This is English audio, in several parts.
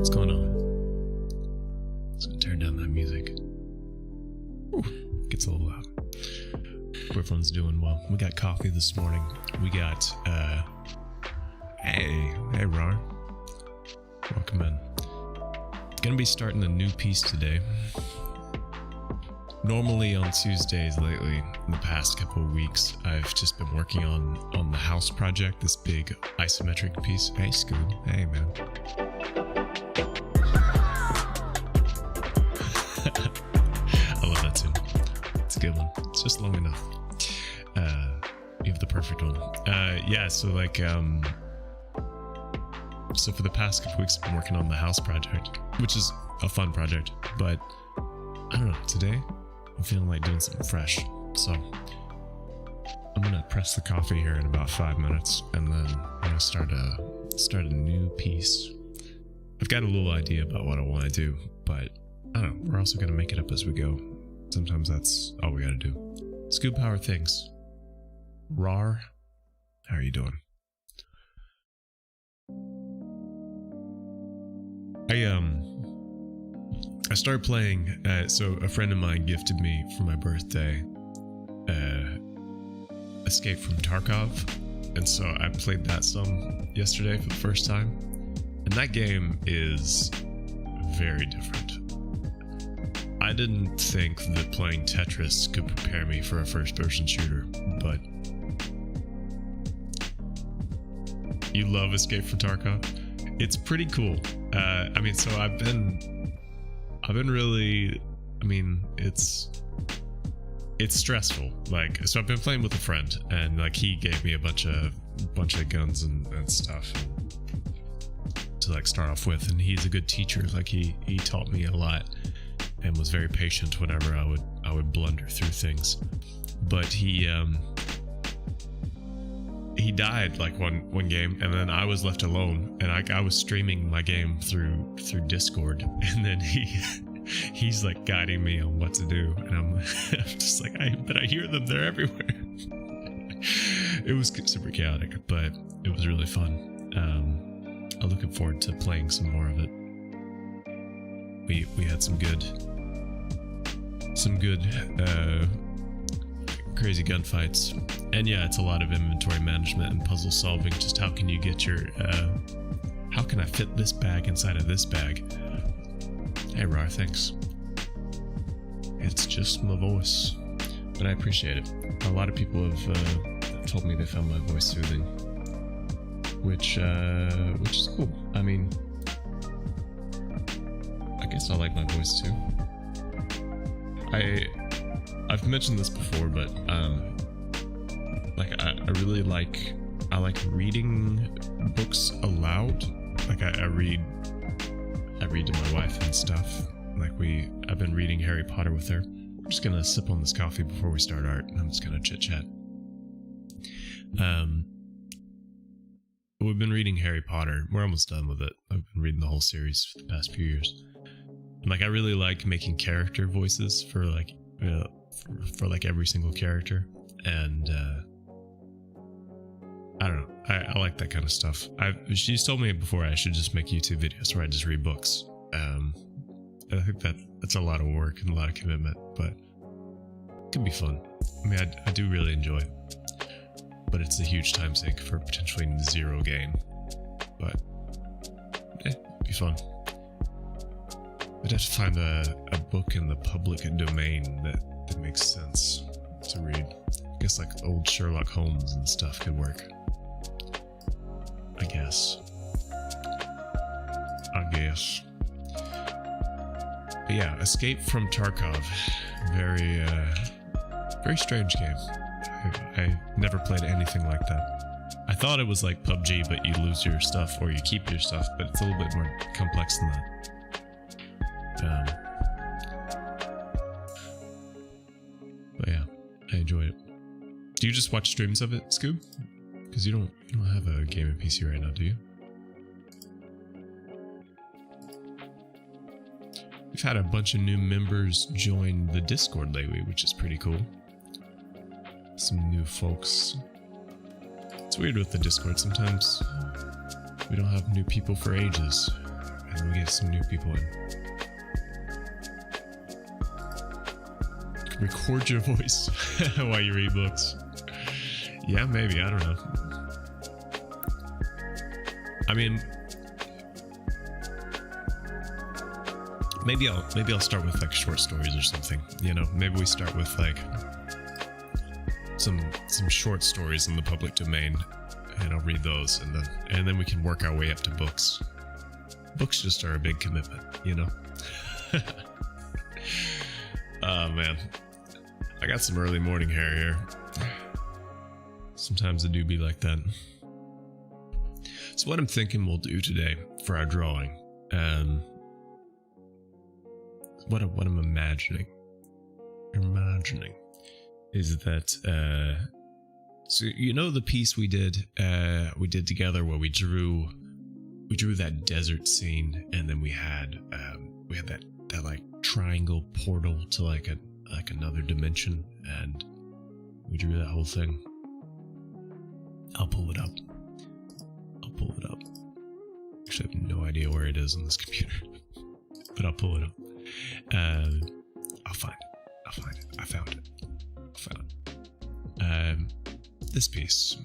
What's going on? Just gonna turn down that music. Ooh, gets a little loud. Hope everyone's doing well. We got coffee this morning. We got, hey, Rar. Welcome in. Gonna be starting a new piece today. Normally on Tuesdays lately, in the past couple of weeks, I've just been working on the house project, this big isometric piece. Hey, Scoob. Hey, man. I love that tune. It's a good one. It's just long enough. You have the perfect one. Yeah, so like, so for the past couple weeks, I've been working on the house project, which is a fun project, but I don't know, today I'm feeling like doing something fresh. So I'm gonna press the coffee here in about 5 minutes, and then I'm gonna start a new piece. I've got a little idea about what I want to do, but I don't know, we're also gonna make it up as we go. Sometimes that's all we gotta do. Scoob, how are things? Rar, how are you doing? I started playing, so a friend of mine gifted me for my birthday Escape from Tarkov, and so I played that some yesterday for the first time, and that game is very different. I didn't think that playing Tetris could prepare me for a first-person shooter, but you love Escape from Tarkov? It's pretty cool. I mean, so I've been really, I mean, it's stressful. Like, so I've been playing with a friend, and like he gave me a bunch of guns and stuff to like start off with, and he's a good teacher. Like he taught me a lot and was very patient whenever I would blunder through things. But he died like one game, and then I was left alone, and I was streaming my game through Discord, and then he's like guiding me on what to do, and I'm just like, I hear them, they're everywhere. It was super chaotic, but it was really fun. I'm looking forward to playing some more of it. We had some good crazy gunfights, and yeah, it's a lot of inventory management and puzzle solving. Just how can you get your how can I fit this bag inside of this bag? Hey Rar, thanks. It's just my voice, but I appreciate it. A lot of people have told me they found my voice soothing, which is cool. I mean, I guess I like my voice too. I've mentioned this before, but like I really like reading books aloud. Like I read to my wife and stuff. Like I've been reading Harry Potter with her. I'm just gonna sip on this coffee before we start art, and I'm just gonna chit chat. We've been reading Harry Potter. We're almost done with it. I've been reading the whole series for the past few years. And like I really like making character voices for like every single character, and I don't know, I like that kind of stuff. She's told me before I should just make YouTube videos where I just read books. I think that's a lot of work and a lot of commitment, but it can be fun. I mean, I do really enjoy it, but it's a huge time sink for potentially zero gain, but it'd be fun. I'd have to find a book in the public domain that makes sense to read. I guess like old Sherlock Holmes and stuff could work. I guess. But yeah, Escape from Tarkov. Very strange game. I never played anything like that. I thought it was like PUBG, but you lose your stuff or you keep your stuff, but it's a little bit more complex than that. But yeah, I enjoy it. Do you just watch streams of it, Scoob? Because you don't have a gaming PC right now, do you? We've had a bunch of new members join the Discord lately, which is pretty cool. Some new folks. It's weird with the Discord. Sometimes we don't have new people for ages. and then we get some new people in. Record your voice while you read books. Yeah, maybe. I don't know. I mean, maybe I'll start with like short stories or something. You know, maybe we start with like some short stories in the public domain, and I'll read those, and then we can work our way up to books. Books just are a big commitment, you know. Oh man, I got some early morning hair here. Sometimes it do be like that. So what I'm thinking we'll do today for our drawing, what I'm imagining is that so you know the piece we did together where we drew that desert scene, and then we had that like triangle portal to like another dimension, and we drew that whole thing. I'll pull it up. Actually, I have no idea where it is on this computer, but I'll pull it up. I'll find it. I found it. This piece,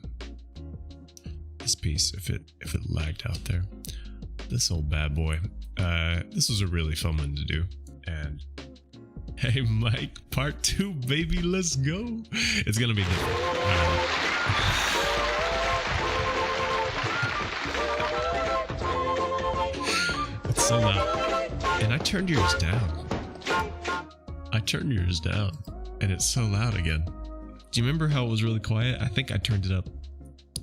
if it lagged out there, this old bad boy. This was a really fun one to do, and hey, Mike, part 2, baby, let's go. It's gonna be different. It's so loud, and I turned yours down. And it's so loud again. Do you remember how it was really quiet? I think I turned it up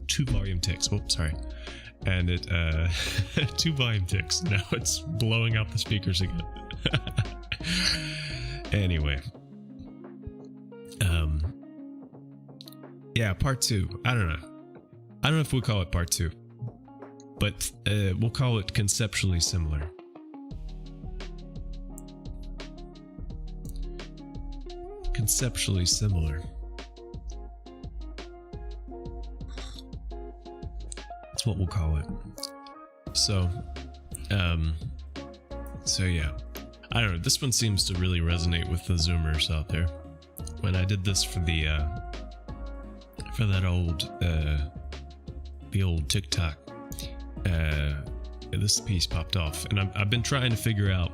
2 volume ticks. Whoops, sorry. And it 2 volume ticks. Now it's blowing out the speakers again. Anyway. Yeah, part 2. I don't know if we'll call it part 2. But we'll call it conceptually similar. Conceptually similar. That's what we'll call it. So yeah, I don't know. This one seems to really resonate with the Zoomers out there. When I did this for that old TikTok, this piece popped off, and I've been trying to figure out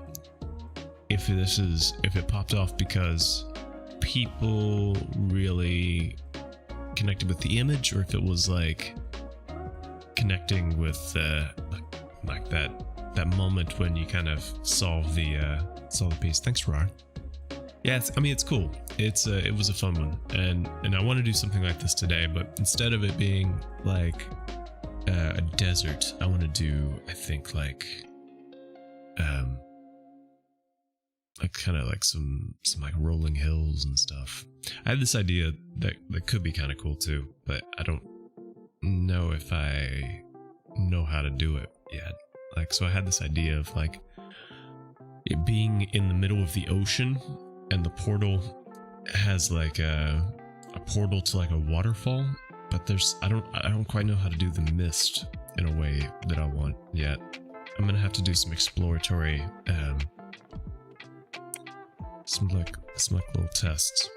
if it popped off because people really connected with the image, or if it was like connecting with like that moment when you kind of solve the piece. Thanks, Rar. Yeah, it's cool. It was a fun one, and I want to do something like this today, but instead of it being like a desert, I want to do, I think, like kind of like some like rolling hills and stuff. I had this idea that could be kind of cool too, but I don't know if I know how to do it yet. Like, so I had this idea of like it being in the middle of the ocean, and the portal has like a portal to like a waterfall, but I don't quite know how to do the mist in a way that I want yet. I'm gonna have to do some exploratory some little tests.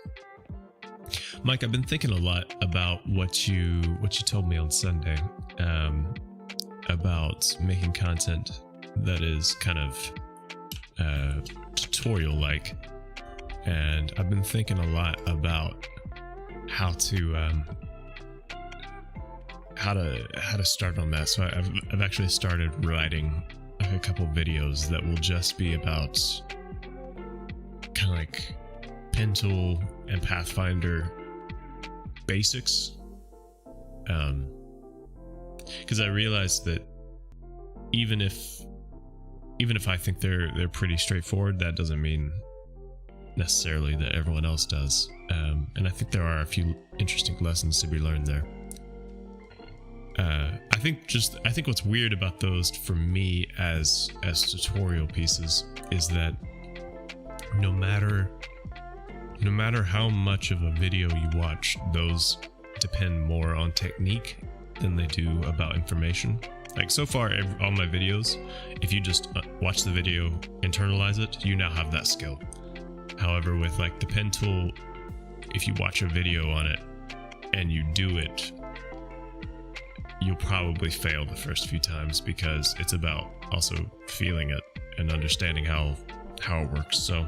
Mike, I've been thinking a lot about what you told me on Sunday about making content that is kind of tutorial like, and I've been thinking a lot about how to start on that. So I've actually started writing like a couple videos that will just be about kind of like pen tool and Pathfinder basics, because I realized that even if I think they're pretty straightforward, that doesn't mean necessarily that everyone else does, and I think there are a few interesting lessons to be learned there. I think what's weird about those for me as tutorial pieces is that no matter how much of a video you watch, those depend more on technique than they do about information. Like so far, all my videos, if you just watch the video, internalize it, you now have that skill. However, with like the pen tool, if you watch a video on it and you do it, you'll probably fail the first few times because it's about also feeling it and understanding how it works. So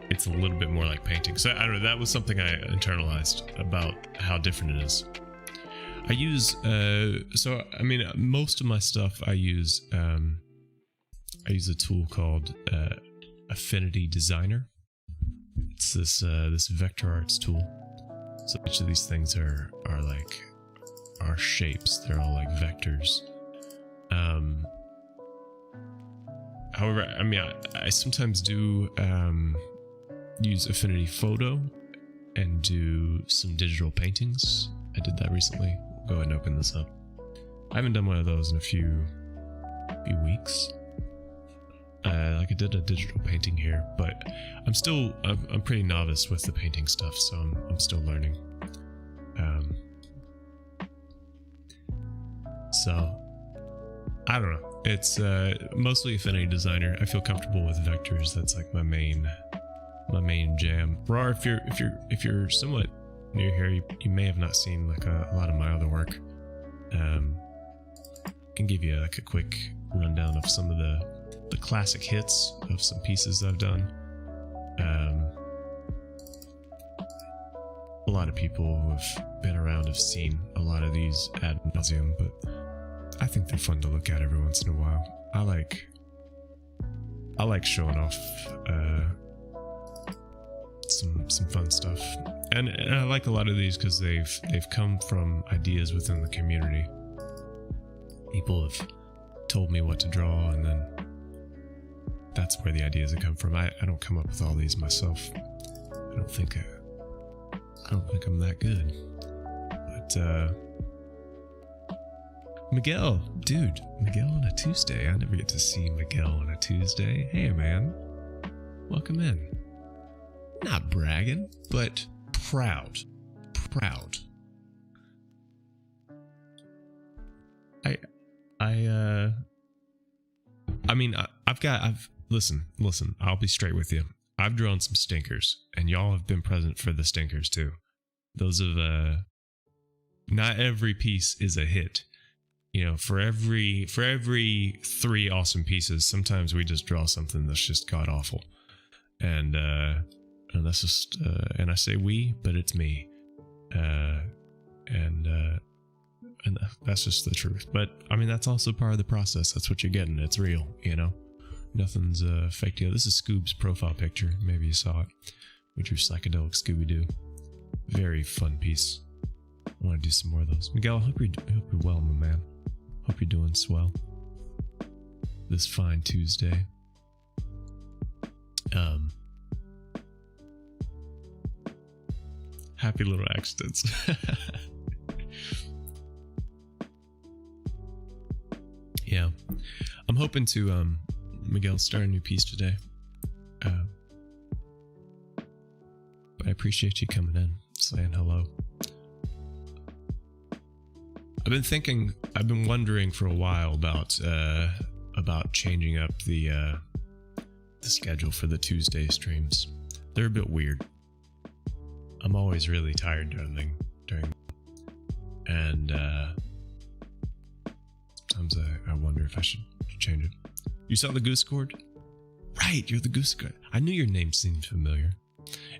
it's a little bit more like painting. So I don't know, that was something I internalized about how different it is. I use so I mean most of my stuff I use a tool called Affinity Designer. It's this vector arts tool. So each of these things are shapes. They're all like vectors. However, I mean I sometimes do use Affinity Photo and do some digital paintings. I did that recently. Go ahead and open this up. I haven't done one of those in a few weeks. Like I did a digital painting here, but I'm pretty novice with the painting stuff, so I'm still learning. So I don't know. It's mostly Affinity Designer. I feel comfortable with vectors. That's like my main jam. Rar, if you're somewhat near here, you may have not seen like a lot of my other work. I can give you like a quick rundown of some of the classic hits of some pieces I've done. A lot of people who have been around have seen a lot of these ad nauseum, but I think they're fun to look at every once in a while. I like showing off some fun stuff, and I like a lot of these because they've come from ideas within the community. People have told me what to draw, and then that's where the ideas have come from. I don't come up with all these myself. I don't think I'm that good. But Miguel on a Tuesday. I never get to see Miguel on a Tuesday. Hey man, welcome in. Not bragging, but proud. Listen, I'll be straight with you. I've drawn some stinkers, and y'all have been present for the stinkers too. Those of not every piece is a hit. You know, for every 3 awesome pieces, sometimes we just draw something that's just god awful. And that's just and I say we, but it's me. And that's just the truth. But I mean, that's also part of the process. That's what you're getting. It's real, you know. Nothing's fake deal. This is Scoob's profile picture. Maybe you saw it. We drew psychedelic Scooby-Doo. Very fun piece. I want to do some more of those. Miguel, I hope you're well, my man. Hope you're doing swell this fine Tuesday. Happy little accidents. Yeah, I'm hoping to Miguel start a new piece today. But I appreciate you coming in, saying hello. I've been wondering for a while about changing up the schedule for the Tuesday streams. They're a bit weird. I'm always really tired during and sometimes I wonder if I should change it. You saw the goose cord? Right, you're the goose cord. I knew your name seemed familiar.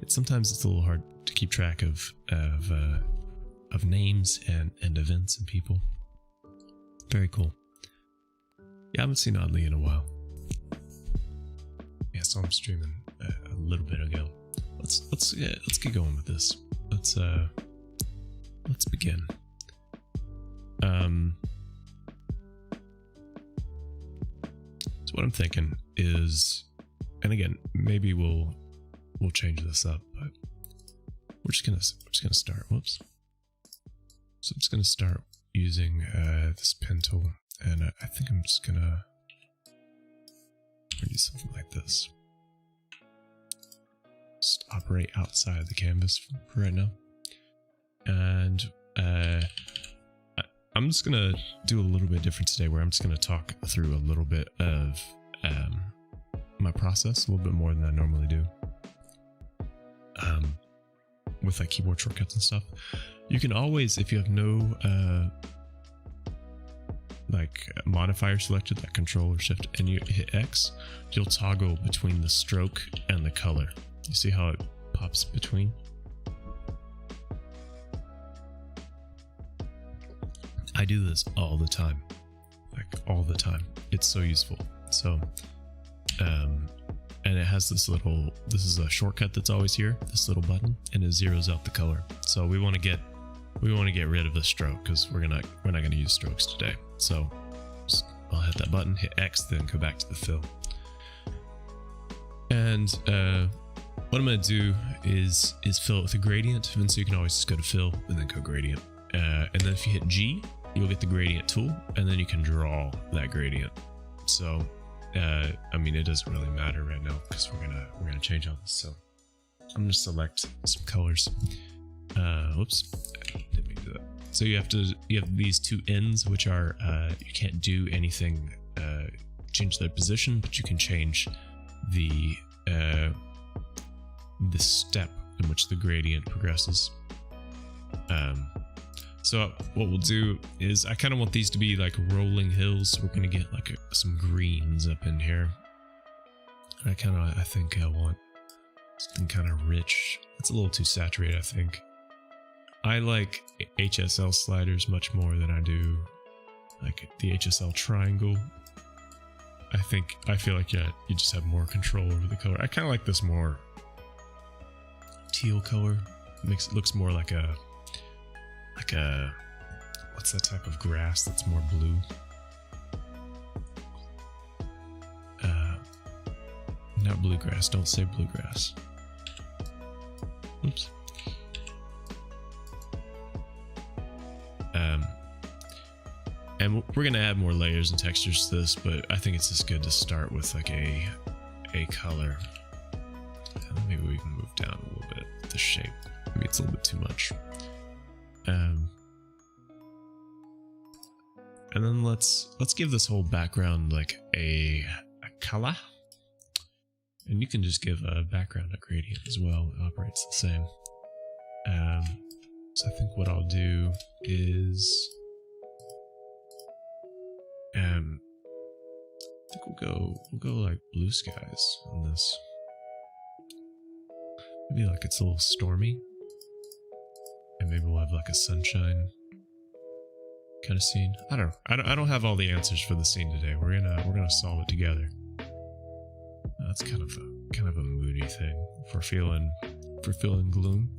Sometimes it's a little hard to keep track of names and events and people. Very cool. Yeah, I haven't seen Oddly in a while. Yeah, I saw him streaming a little bit ago. Let's get going with this. Let's begin. So what I'm thinking is, and again, maybe we'll change this up, but we're just gonna start. Whoops. So I'm just gonna start using this pen tool, and I think I'm just gonna do something like this. Just operate outside the canvas for right now, and I'm just gonna do a little bit different today, where I'm just gonna talk through a little bit of my process, a little bit more than I normally do. With like keyboard shortcuts and stuff, you can always, if you have no like modifier selected, like Control or Shift, and you hit X, you'll toggle between the stroke and the color. You see how it pops between? I do this all the time, like all the time. It's so useful. So, and it has this is a shortcut that's always here, this little button, and it zeroes out the color. So we want to get rid of the stroke, because we're not going to use strokes today. So I'll hit that button, hit X, then go back to the fill. And what I'm going to do is fill it with a gradient, and so you can always just go to fill and then go gradient. And then if you hit G, you'll get the gradient tool, and then you can draw that gradient. So I mean, it doesn't really matter right now, because we're gonna change all this. So I'm gonna select some colors. Whoops, didn't mean to do that. So you have these two ends, which are you can't do anything, change their position, but you can change the step in which the gradient progresses. So what we'll do is, I kind of want these to be like rolling hills, so we're going to get like some greens up in here. And I think I want something kind of rich. It's a little too saturated, I think. I like HSL sliders much more than I do like the HSL triangle. I feel like, yeah, you just have more control over the color. I kind of like this more teal color. It looks more like a what's that type of grass that's more blue? Not bluegrass. Don't say bluegrass. Oops. And we're gonna add more layers and textures to this, but I think it's just good to start with like a color. And then maybe we can move down a little bit with the shape. Maybe it's a little bit too much. And then let's give this whole background like a color, and you can just give a background a gradient as well. It operates the same. So I think what I'll do is, I think we'll go like blue skies on this. Maybe like it's a little stormy, and maybe we'll have like a sunshine kind of scene. I don't have all the answers for the scene today. We're gonna solve it together. That's kind of a moody thing. If we're feeling gloom,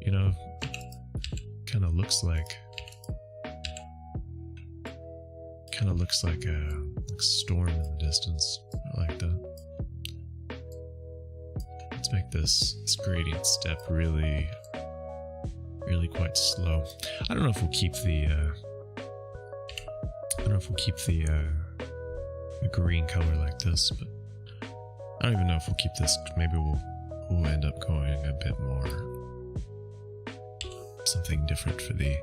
you know, kind of looks like a storm in the distance. I like that. Let's make this gradient step really quite slow. I don't know if we'll keep the green color like this, but I don't even know if we'll keep this. Maybe we'll end up going a bit more something different for the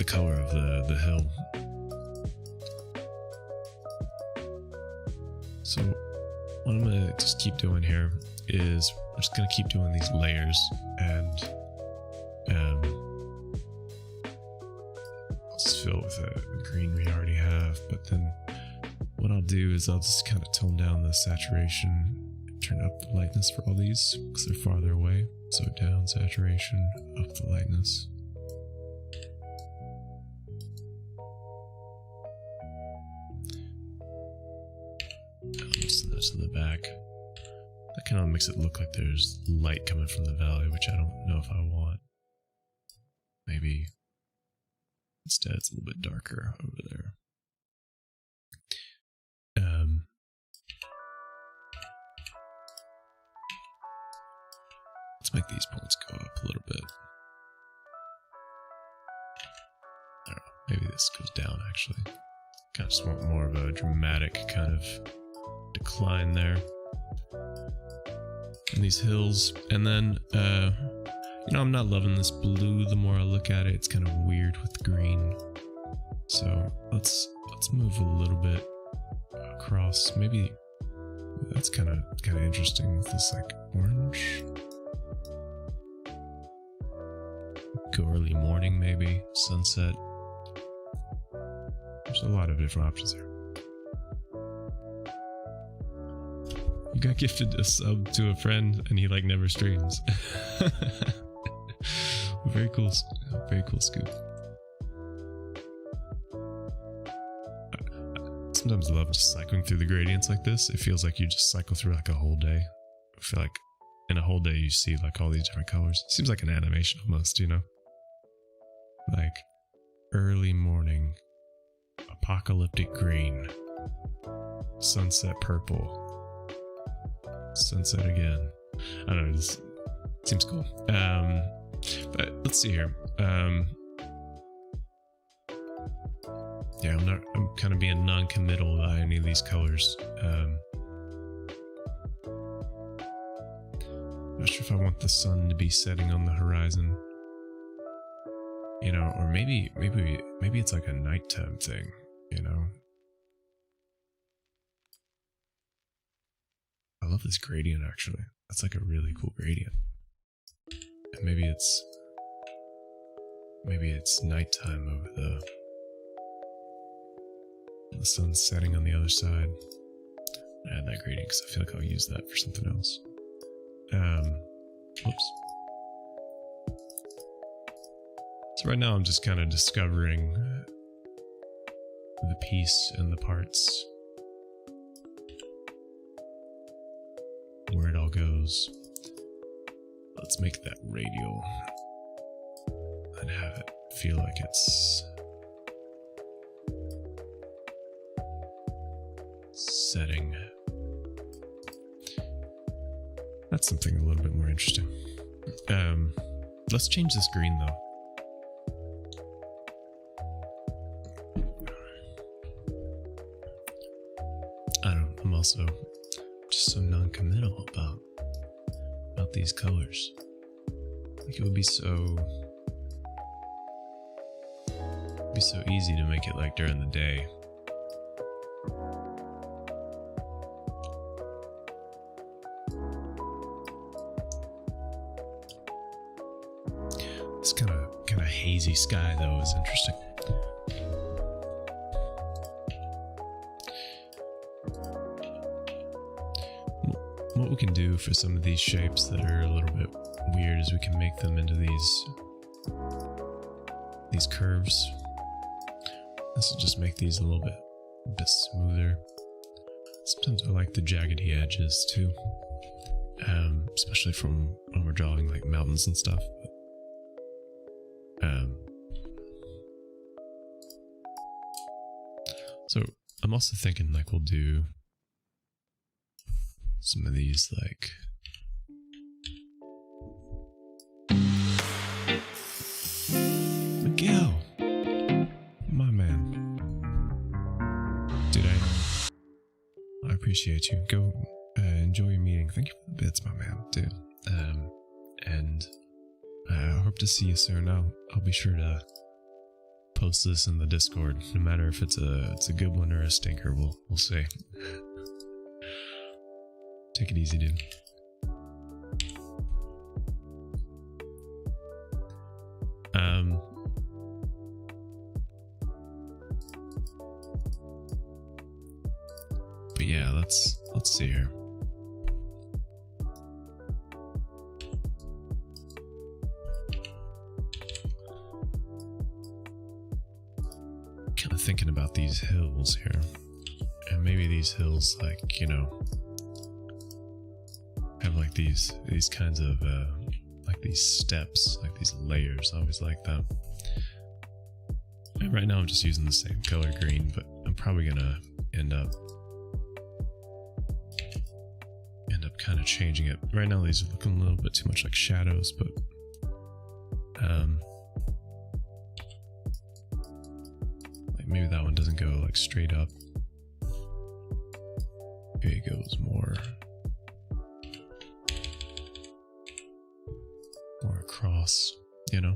color of the hill. So what I'm gonna just keep doing here is I'm just gonna keep doing these layers, and I'll just fill it with a green we already have. But then what I'll do is I'll just kind of tone down the saturation, turn up the lightness for all these because they're farther away. So down saturation, up the lightness. Send that to the back. That kind of makes it look like there's light coming from the valley, which I don't know if I want. Maybe instead it's a little bit darker over there. Let's make these points go up a little bit. I don't know, maybe this goes down actually. Kind of just want more of a dramatic kind of decline there. these hills, and then you know, I'm not loving this blue. The more I look at it, it's kind of weird with green. So let's move a little bit across. Maybe that's kind of interesting with this like orange. Go early morning, maybe sunset. There's a lot of different options here. You got gifted a sub to a friend, and he like never streams. Very cool scoop. I sometimes love just cycling through the gradients like this. It feels like you just cycle through like a whole day. I feel like in a whole day you see like all these different colors. It seems like an animation almost, you know? Like early morning, apocalyptic green, sunset purple, sunset again. I don't know, this seems cool. But let's see here. Yeah, I'm kind of being non-committal by any of these colors. Not sure if I want the sun to be setting on the horizon. You know, or maybe it's like a nighttime thing, you know? I love this gradient actually. That's like a really cool gradient. And maybe it's nighttime over the sun's setting on the other side. Add that gradient because I feel like I'll use that for something else. Whoops. So right now I'm just kind of discovering the piece and the parts, where it all goes. Let's make that radial and have it feel like it's setting. That's something a little bit more interesting. Let's change this green though. I'm also just so non-committal about these colors. I think it would be so easy to make it like during the day. This kind of hazy sky though is interesting. What we can do for some of these shapes that are a little bit weird is we can make them into these curves. This will just make these a little bit smoother. Sometimes I like the jaggedy edges too, especially from when we're drawing like mountains and stuff. So I'm also thinking like we'll do some of these like Miguel, my man, dude. I appreciate you. Go enjoy your meeting. Thank you for the bits, my man, dude. And I hope to see you soon. I'll be sure to post this in the Discord, no matter if it's a good one or a stinker. We'll see. Take it easy, dude. But yeah, let's see here. Kind of thinking about these hills here, and maybe these hills, like, you know, have like these kinds of like these steps, like these layers. I always like that. And right now I'm just using the same color green, but I'm probably gonna end up kind of changing it. Right now these are looking a little bit too much like shadows, but like maybe that one doesn't go like straight up. Maybe it goes more else, you know?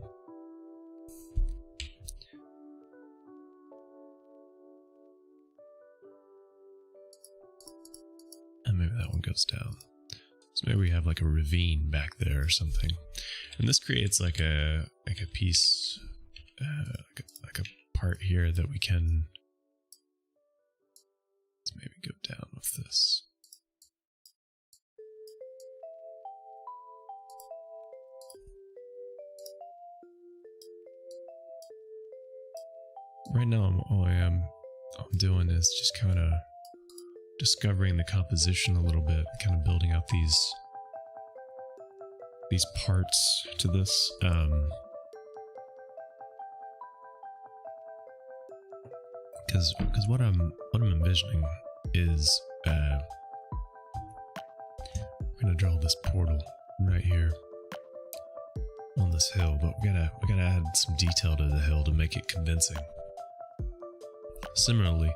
And maybe that one goes down. So maybe we have like a ravine back there or something. And this creates like a piece, like a part here that we can, let's maybe go down with this. Right now, all I'm doing is just kind of discovering the composition a little bit, kind of building out these parts to this. Because what I'm envisioning is we're gonna draw this portal right here on this hill, but we gotta add some detail to the hill to make it convincing. Similarly,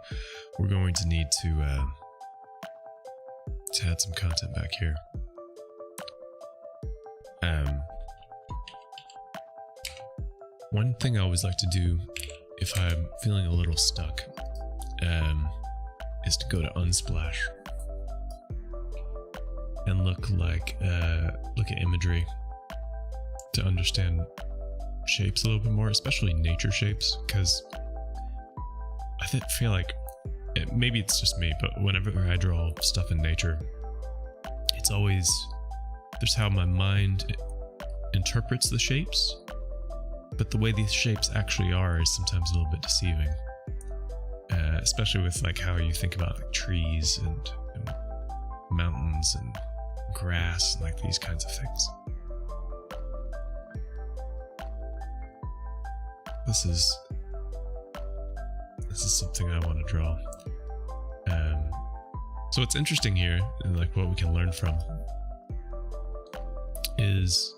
we're going to need to add some content back here. One thing I always like to do if I'm feeling a little stuck is to go to Unsplash and look at imagery to understand shapes a little bit more, especially nature shapes, because I feel like maybe it's just me, but whenever I draw stuff in nature, it's always, there's how my mind interprets the shapes, but the way these shapes actually are is sometimes a little bit deceiving, especially with like how you think about like trees and mountains and grass and like these kinds of things. This is something I want to draw. So what's interesting here, and like what we can learn from, is,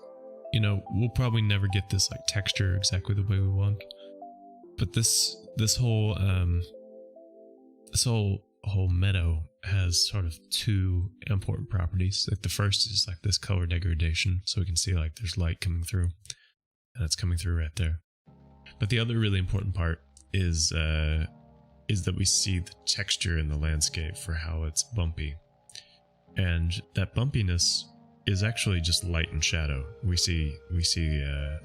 you know, we'll probably never get this like texture exactly the way we want, but this whole meadow has sort of two important properties. Like the first is like this color degradation, so we can see like there's light coming through, and it's coming through right there. But the other really important part is that we see the texture in the landscape for how it's bumpy, and that bumpiness is actually just light and shadow. We see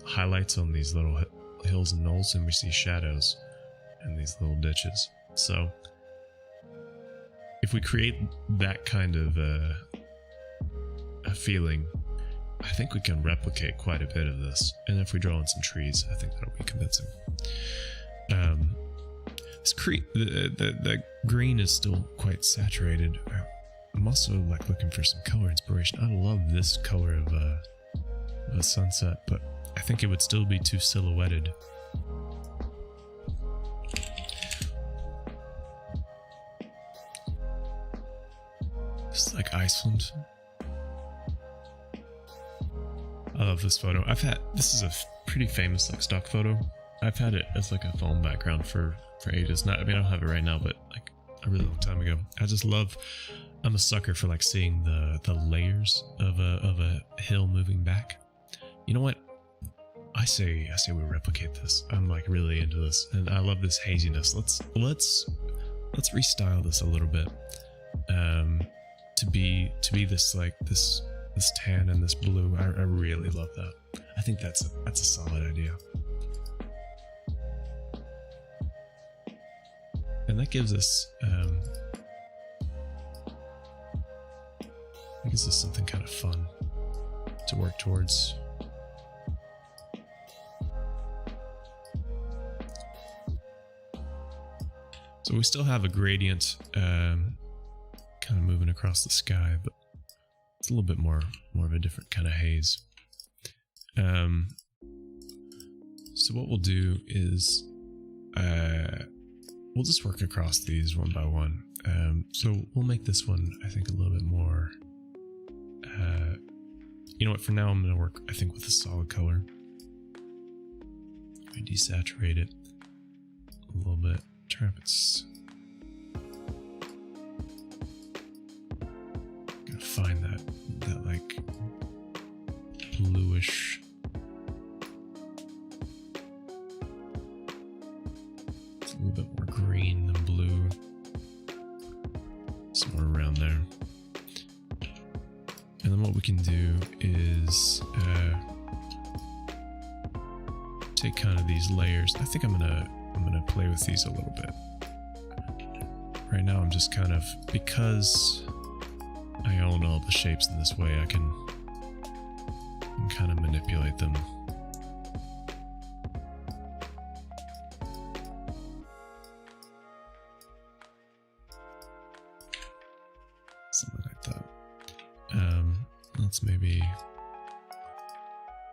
highlights on these little hills and knolls, and we see shadows in these little ditches. So if we create that kind of a feeling, I think we can replicate quite a bit of this. And if we draw in some trees, I think that'll be convincing. The green is still quite saturated. I'm also like looking for some color inspiration. I love this color of a sunset, but I think it would still be too silhouetted. It's like Iceland. I love this photo. This is a pretty famous like stock photo. I've had it as like a phone background for ages. I don't have it right now, but like a really long time ago. I'm a sucker for like seeing the layers of a hill moving back. You know what? I say we replicate this. I'm like really into this, and I love this haziness. Let's restyle this a little bit to be this like this tan and this blue. I really love that. I think that's a solid idea. And that gives us something kind of fun to work towards. So we still have a gradient kind of moving across the sky, but it's a little bit more of a different kind of haze. So what we'll do is we'll just work across these one by one. So we'll make this one, I think, a little bit more, you know what, for now I'm going to work, I think, with a solid color. I desaturate it a little bit, turn up its, gotta find that like bluish And then what we can do is take kind of these layers. I think I'm gonna play with these a little bit. Right now I'm just kind of, because I own all the shapes in this way, I can kind of manipulate them. Something like that. Let's maybe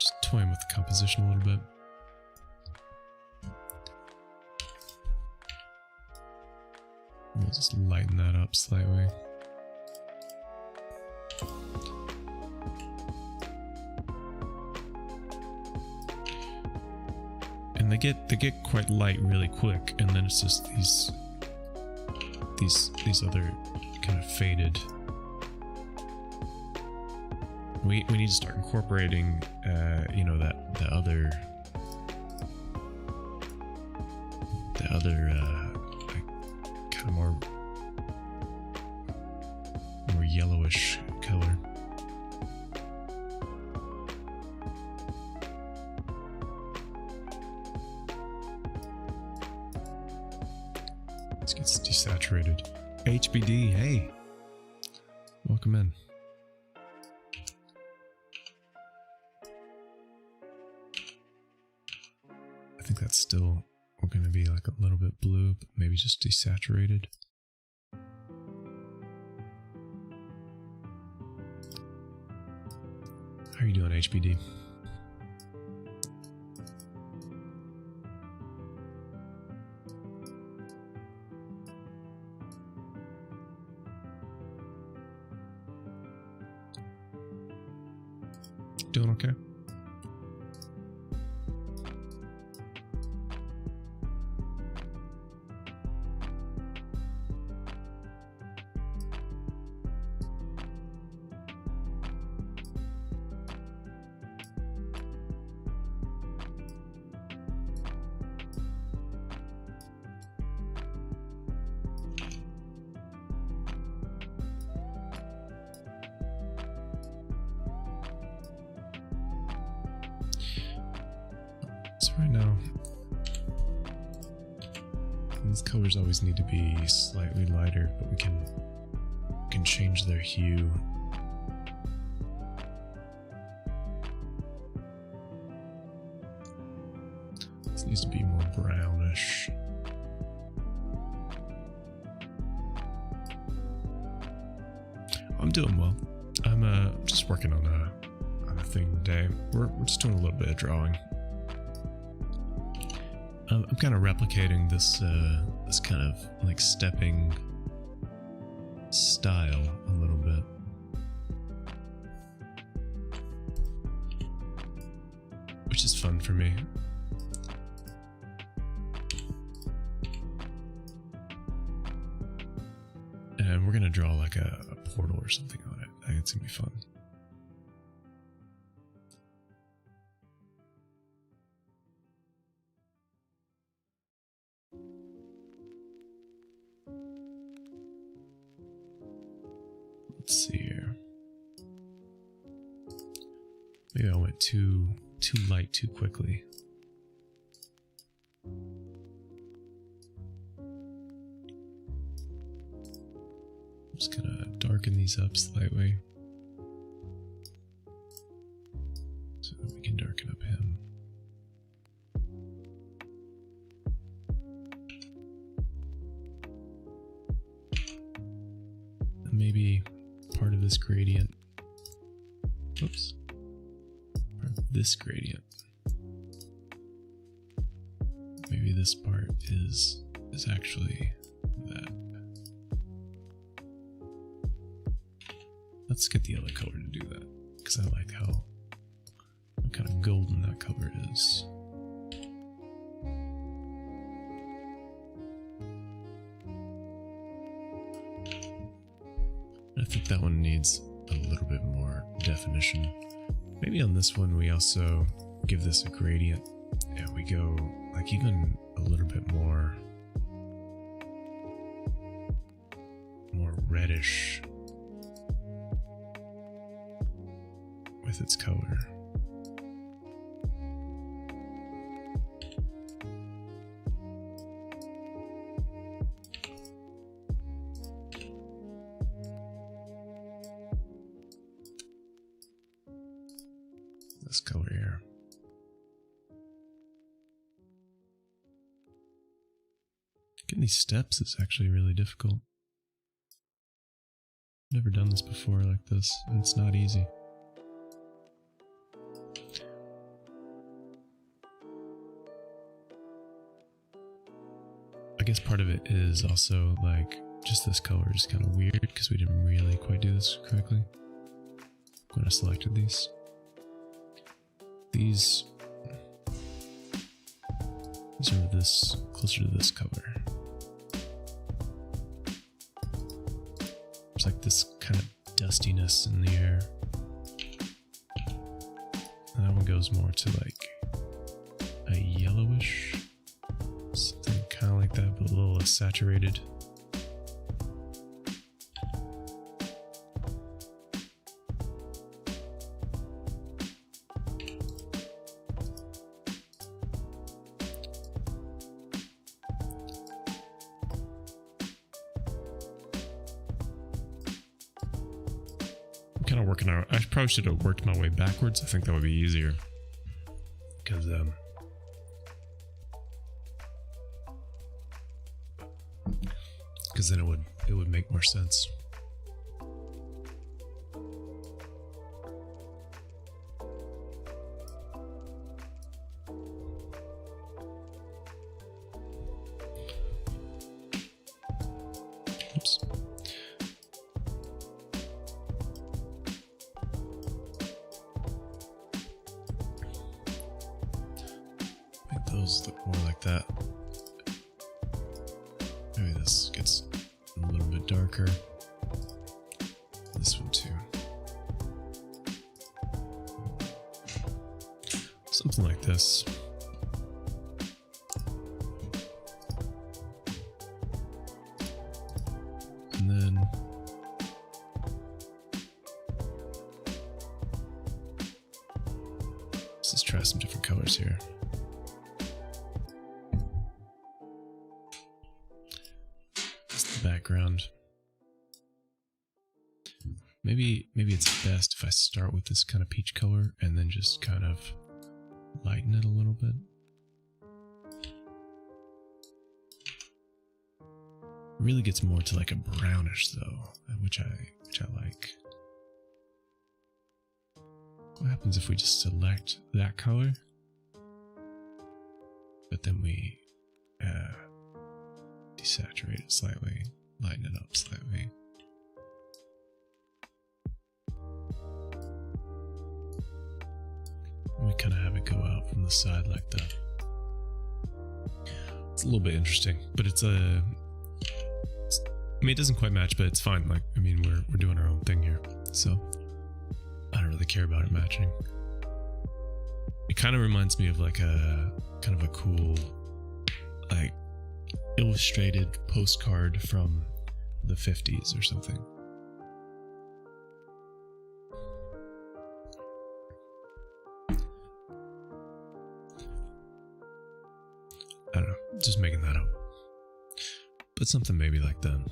just toying with the composition a little bit. We'll just lighten that up slightly. And they get quite light really quick, and then it's just these other kind of faded. We need to start incorporating you know, the other like kind of more yellowish color. This gets desaturated. HBD, hey, welcome in. I think that's still going to be like a little bit blue, but maybe just desaturated. How are you doing, HBD? Doing okay? So right now, these colors always need to be slightly lighter, but we can change their hue. This needs to be more brownish. I'm doing well. I'm just working on a thing today. We're just doing a little bit of drawing. I'm kind of replicating this this kind of like stepping style a little bit. Which is fun for me. And we're gonna draw like a portal or something on it. I think it's gonna be fun. Let's see here. Maybe I went too light too quickly. I'm just gonna darken these up slightly so that we can darken up him. And maybe part of this gradient, oops, part of this gradient, maybe this part is actually that. Let's get the other color to do that, because I like how kind of golden that color is. I think that one needs a little bit more definition. Maybe on this one we also give this a gradient and we go like even a little bit more reddish. with its color. This color here. Getting these steps is actually really difficult. Never done this before like this, and it's not easy. I guess part of it is also like just this color is kind of weird because we didn't really quite do this correctly when I selected these. These are this closer to this color. There's like this kind of dustiness in the air. And that one goes more to like a yellowish, something kind of like that, but a little less saturated. Kind of working out. I probably should have worked my way backwards. I think that would be easier because then it would make more sense. Oops. Those look more like that. Maybe this gets a little bit darker. This one too. Something like this. And then let's just try some different colors here. Background. Maybe it's best if I start with this kind of peach color and then just kind of lighten it a little bit. Really gets more to like a brownish though, which I like. What happens if we just select that color, but then we desaturate it slightly, lighten it up slightly. And we kind of have it go out from the side like that. It's a little bit interesting, but I mean, it doesn't quite match, but it's fine. Like, I mean, we're doing our own thing here, so I don't really care about it matching. It kind of reminds me of like a kind of a cool, like, illustrated postcard from the 50s or something. I don't know, just making that up. But something maybe like that.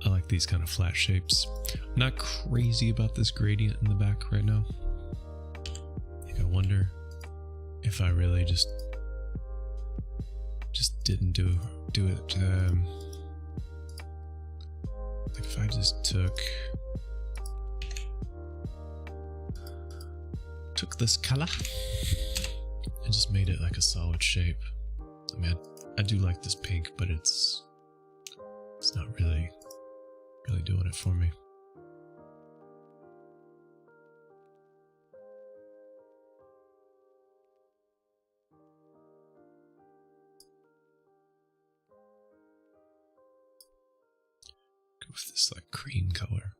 I like these kind of flat shapes. I'm not crazy about this gradient in the back right now. Like, I wonder if I really just didn't do it. Like if I just took this color and just made it like a solid shape. I mean, I do like this pink, but it's not really doing it for me. With this like cream color.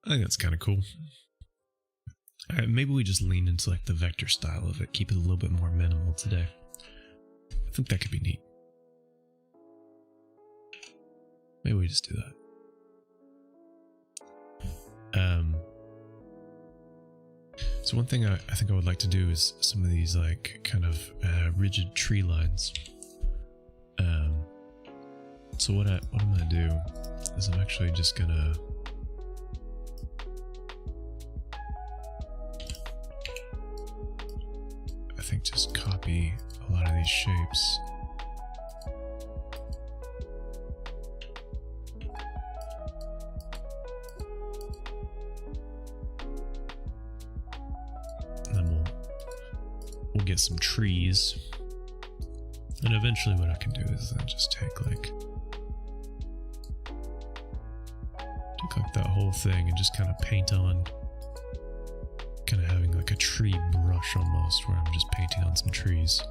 I think that's kind of cool. Maybe we just lean into like the vector style of it, keep it a little bit more minimal today. I think that could be neat. Maybe we just do that. So one thing I think I would like to do is some of these like kind of rigid tree lines. So what I'm gonna do is I'm actually just gonna just copy a lot of these shapes. And then we'll get some trees. And eventually what I can do is then just take like that whole thing and just kind of paint on, kind of having like a tree brush almost, where I'm just painting on some trees.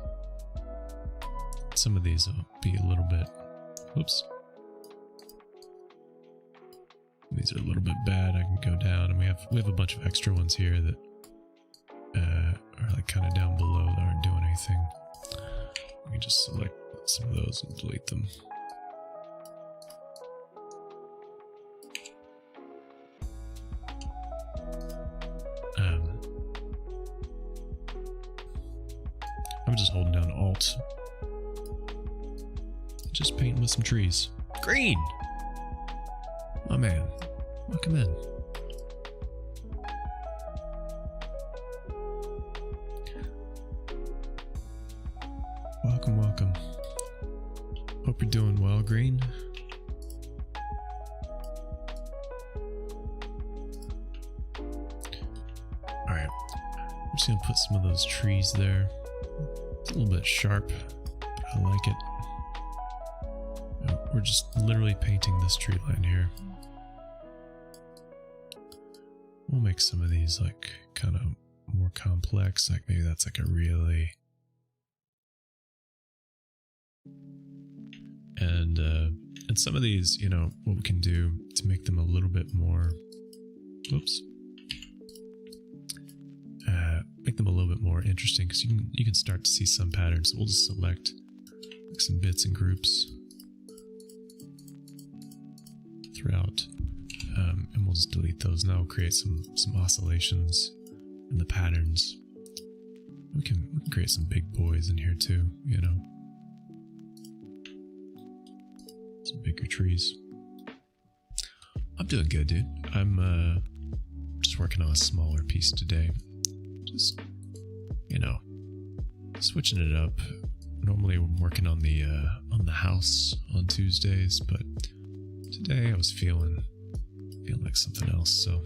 Some of these will be a little bit, whoops. These are a little bit bad. I can go down, and we have a bunch of extra ones here that are like kind of down below that aren't doing anything. We can just select some of those and delete them. I'm just holding down Alt. Just painting with some trees. Green! My man. Welcome in. Welcome. Hope you're doing well, Green. Alright. I'm just gonna put some of those trees there. It's a little bit sharp, but I like it. We're just literally painting this tree line here. We'll make some of these like kind of more complex, like maybe that's like a really... And some of these, you know, what we can do to make them a little bit more... Whoops. Make them a little bit more interesting, because you can start to see some patterns. So we'll just select like some bits and groups throughout, and we'll just delete those. Now we'll create some oscillations in the patterns. We can create some big boys in here too, you know, some bigger trees. I'm doing good, dude. I'm just working on a smaller piece today. Just, you know, switching it up. Normally I'm working on the house on Tuesdays, but today I was feeling like something else, so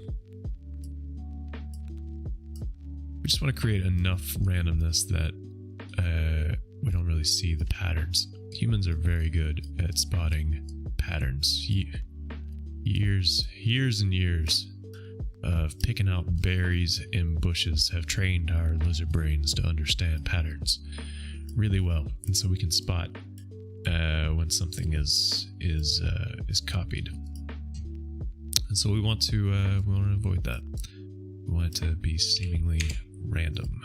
we just want to create enough randomness that we don't really see the patterns. Humans are very good at spotting patterns. Years and years of picking out berries in bushes have trained our lizard brains to understand patterns really well, and so we can spot when something is copied. And so we want to avoid that. We want it to be seemingly random.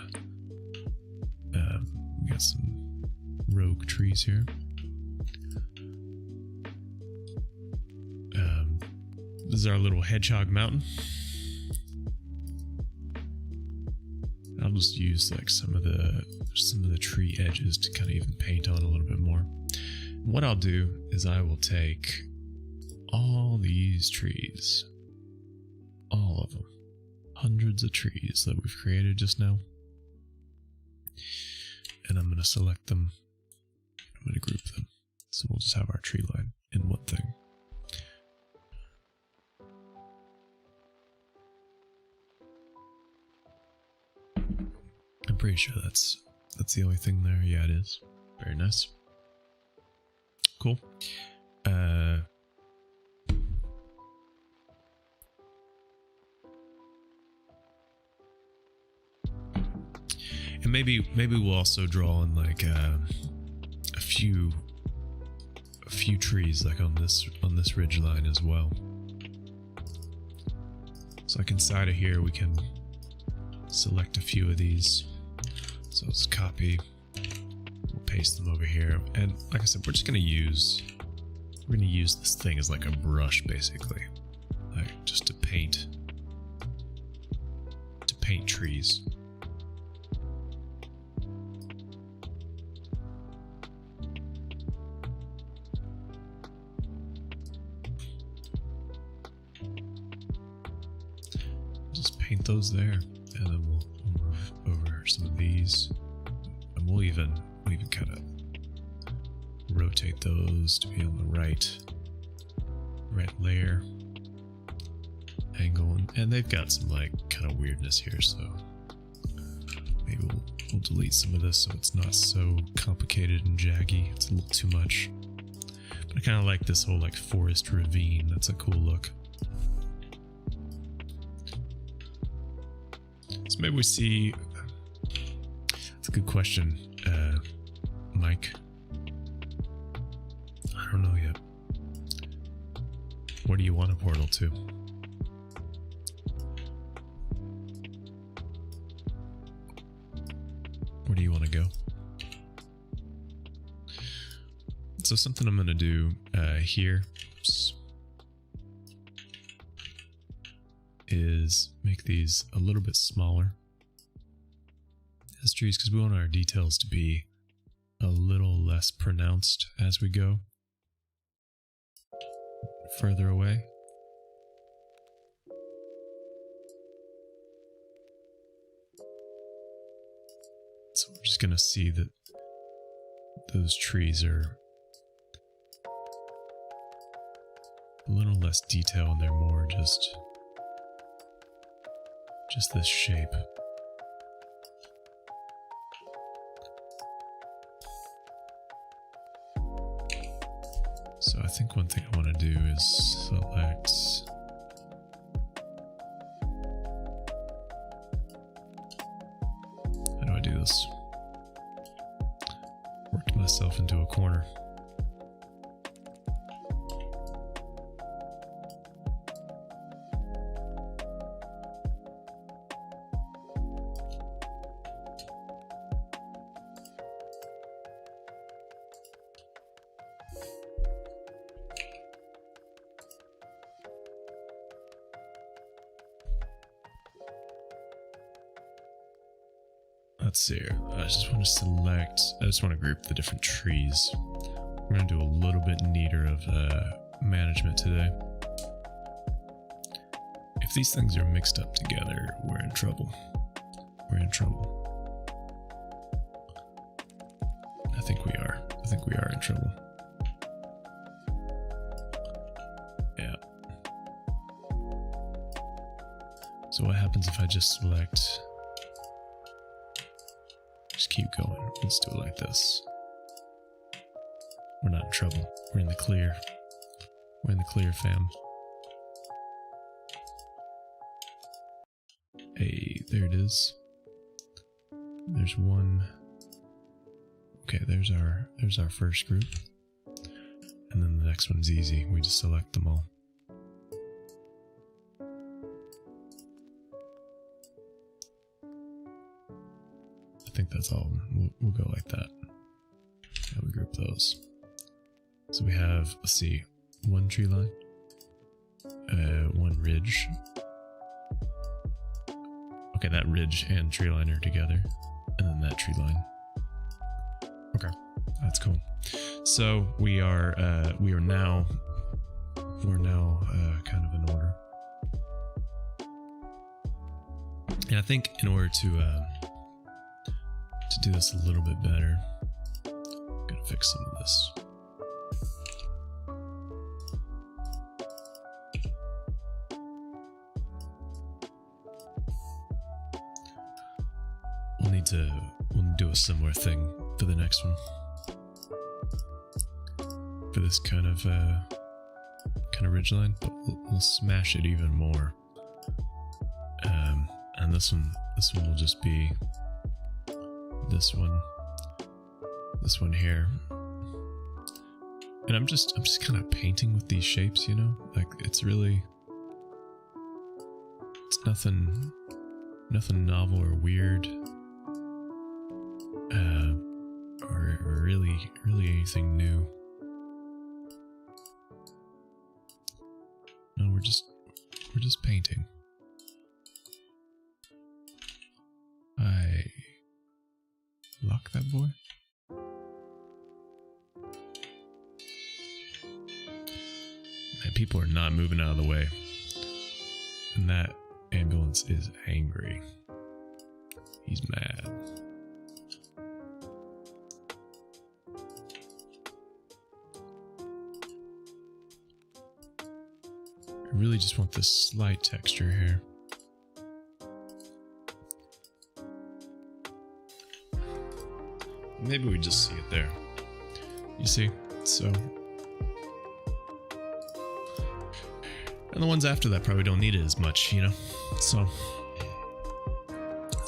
We got some rogue trees here. This is our little hedgehog mountain. I'll just use like some of the tree edges to kind of even paint on a little bit more. What I'll do is I will take all these trees, all of them, hundreds of trees that we've created just now, and I'm going to select them. I'm going to group them. So we'll just have our tree line in one thing. I'm pretty sure that's the only thing there. Yeah, it is. Very nice. Cool. And maybe we'll also draw in like a few trees like on this ridge line as well. So like inside of here we can select a few of these. So let's copy, we'll paste them over here, and like I said, we're gonna use this thing as like a brush, basically, like just to paint paint trees. Just paint those there, and then we'll move over some of these, and we'll even kind of rotate those to be on the right layer angle, and they've got some like kind of weirdness here, so maybe we'll delete some of this so it's not so complicated and jaggy. It's a little too much, but I kind of like this whole like forest ravine. That's a cool look. So maybe we see, that's a good question, Mike. I don't know yet. Where do you want a portal to? Where do you want to go? So something I'm going to do here is make these a little bit smaller as trees, because we want our details to be a little less pronounced as we go further away. So we're just going to see that those trees are a little less detail and they're more just this shape. So I think one thing I want to do is select, how do I do this? Worked myself into a corner. Let's see here. I just want to group the different trees. We're going to do a little bit neater of management today. If these things are mixed up together, we're in trouble. We're in trouble. I think we are. I think we are in trouble. Yeah. So what happens if I just select... Just keep going. Let's do it like this. We're not in trouble. We're in the clear. We're in the clear, fam. Hey, there it is. There's one. Okay, there's our first group. And then the next one's easy. We just select them all. I think that's all. We'll go like that. Yeah, we group those. So we have, let's see, one tree line, one ridge. Okay, that ridge and tree line are together, and then that tree line. Okay, that's cool. So we're now kind of in order. And I think in order to do this a little bit better, I'm gonna fix some of this. We'll do a similar thing for the next one. For this kind of ridgeline, but we'll smash it even more. And this one will just be this one here. And I'm just kind of painting with these shapes, you know? Like it's nothing novel or weird. Or really anything new. No, we're just painting. lock that boy? Man, people are not moving out of the way. And that ambulance is angry. He's mad. I really just want this slight texture here. Maybe we just see it there. You see? So. And the ones after that probably don't need it as much, you know? So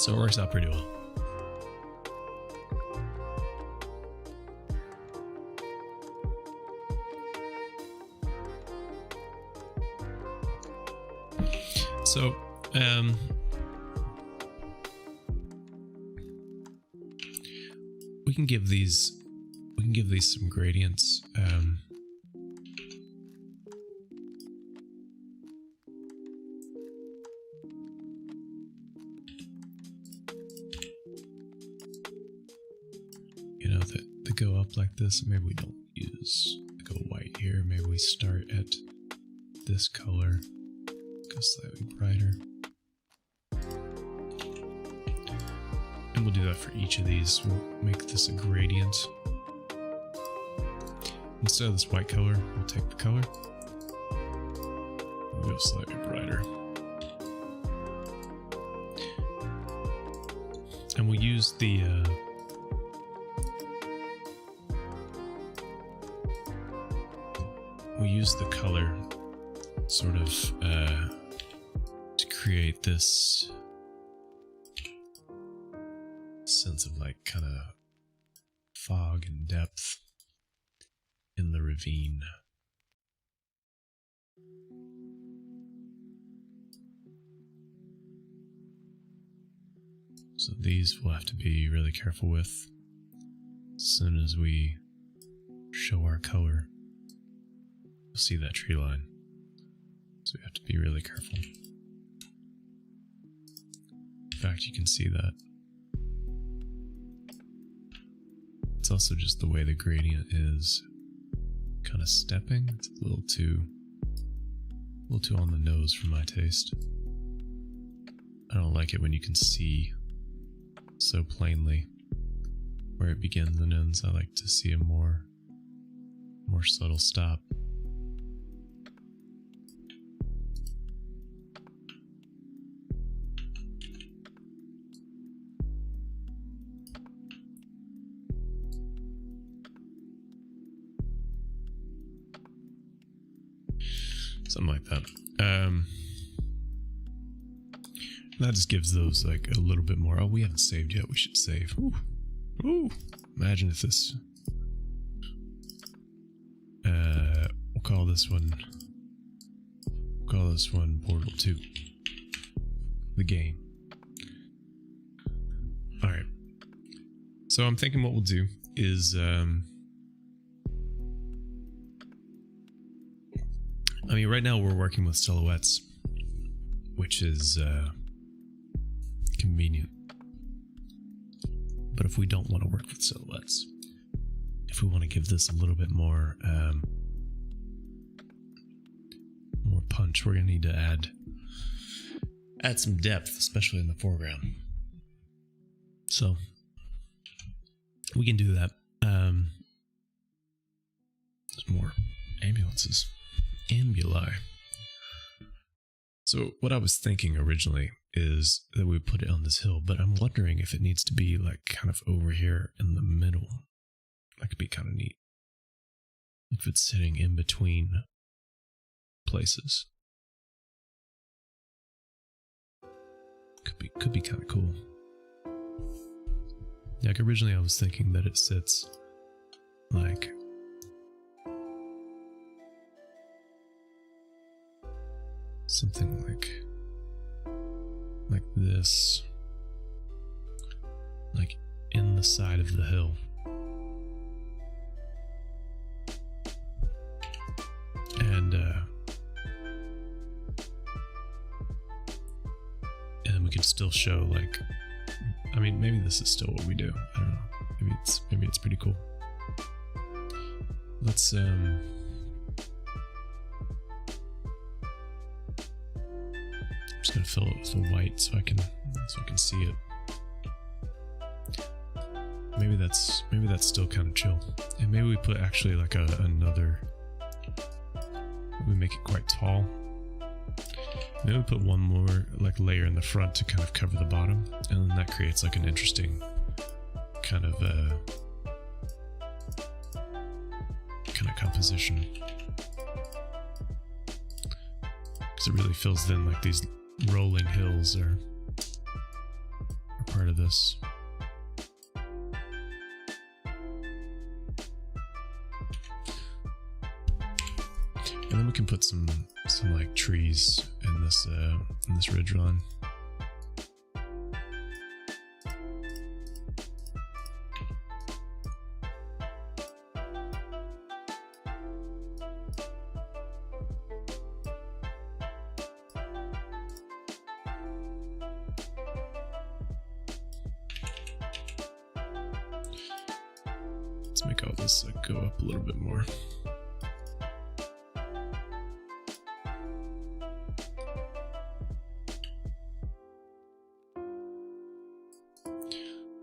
it works out pretty well. So, we can give these some gradients. You know, that go up like this. Maybe we don't use go white here. Maybe we start at this color. Go slightly brighter. And we'll do that for each of these. We'll make this a gradient. Instead of this white color, we'll take the color. We'll go slightly brighter. And we'll use the color sort of to create this sense of like kind of fog and depth in the ravine. So these we'll have to be really careful with as soon as we show our color. You'll see that tree line. So we have to be really careful. In fact, you can see that. It's also just the way the gradient is kind of stepping. It's a little too on the nose for my taste. I don't like it when you can see so plainly where it begins and ends. I like to see a more subtle stop. Something like that. That just gives those like a little bit more. Oh, we haven't saved yet. We should save. Ooh. Ooh. Imagine if this. We'll call this one. Portal 2. The game. All right. So I'm thinking what we'll do is. I mean, right now we're working with silhouettes, which is convenient. But if we don't want to work with silhouettes, if we want to give this a little bit more punch, we're gonna need to add some depth, especially in the foreground. So we can do that. There's more ambulances. Ambuli. So what I was thinking originally is that we would put it on this hill, but I'm wondering if it needs to be like kind of over here in the middle. That could be kind of neat. If it's sitting in between places. Could be kind of cool. Like originally I was thinking that it sits like something like this, like in the side of the hill. And we could still show like I mean, maybe this is still what we do. I don't know. Maybe it's pretty cool. Let's I'm just gonna fill it with the white so I can see it. Maybe that's still kind of chill. And maybe we put actually like another. We make it quite tall. Maybe we put one more like layer in the front to kind of cover the bottom, and then that creates like an interesting kind of composition. Because it really feels then like these rolling hills are part of this. And then we can put some like trees in this ridgeline. Let's make all this go up a little bit more.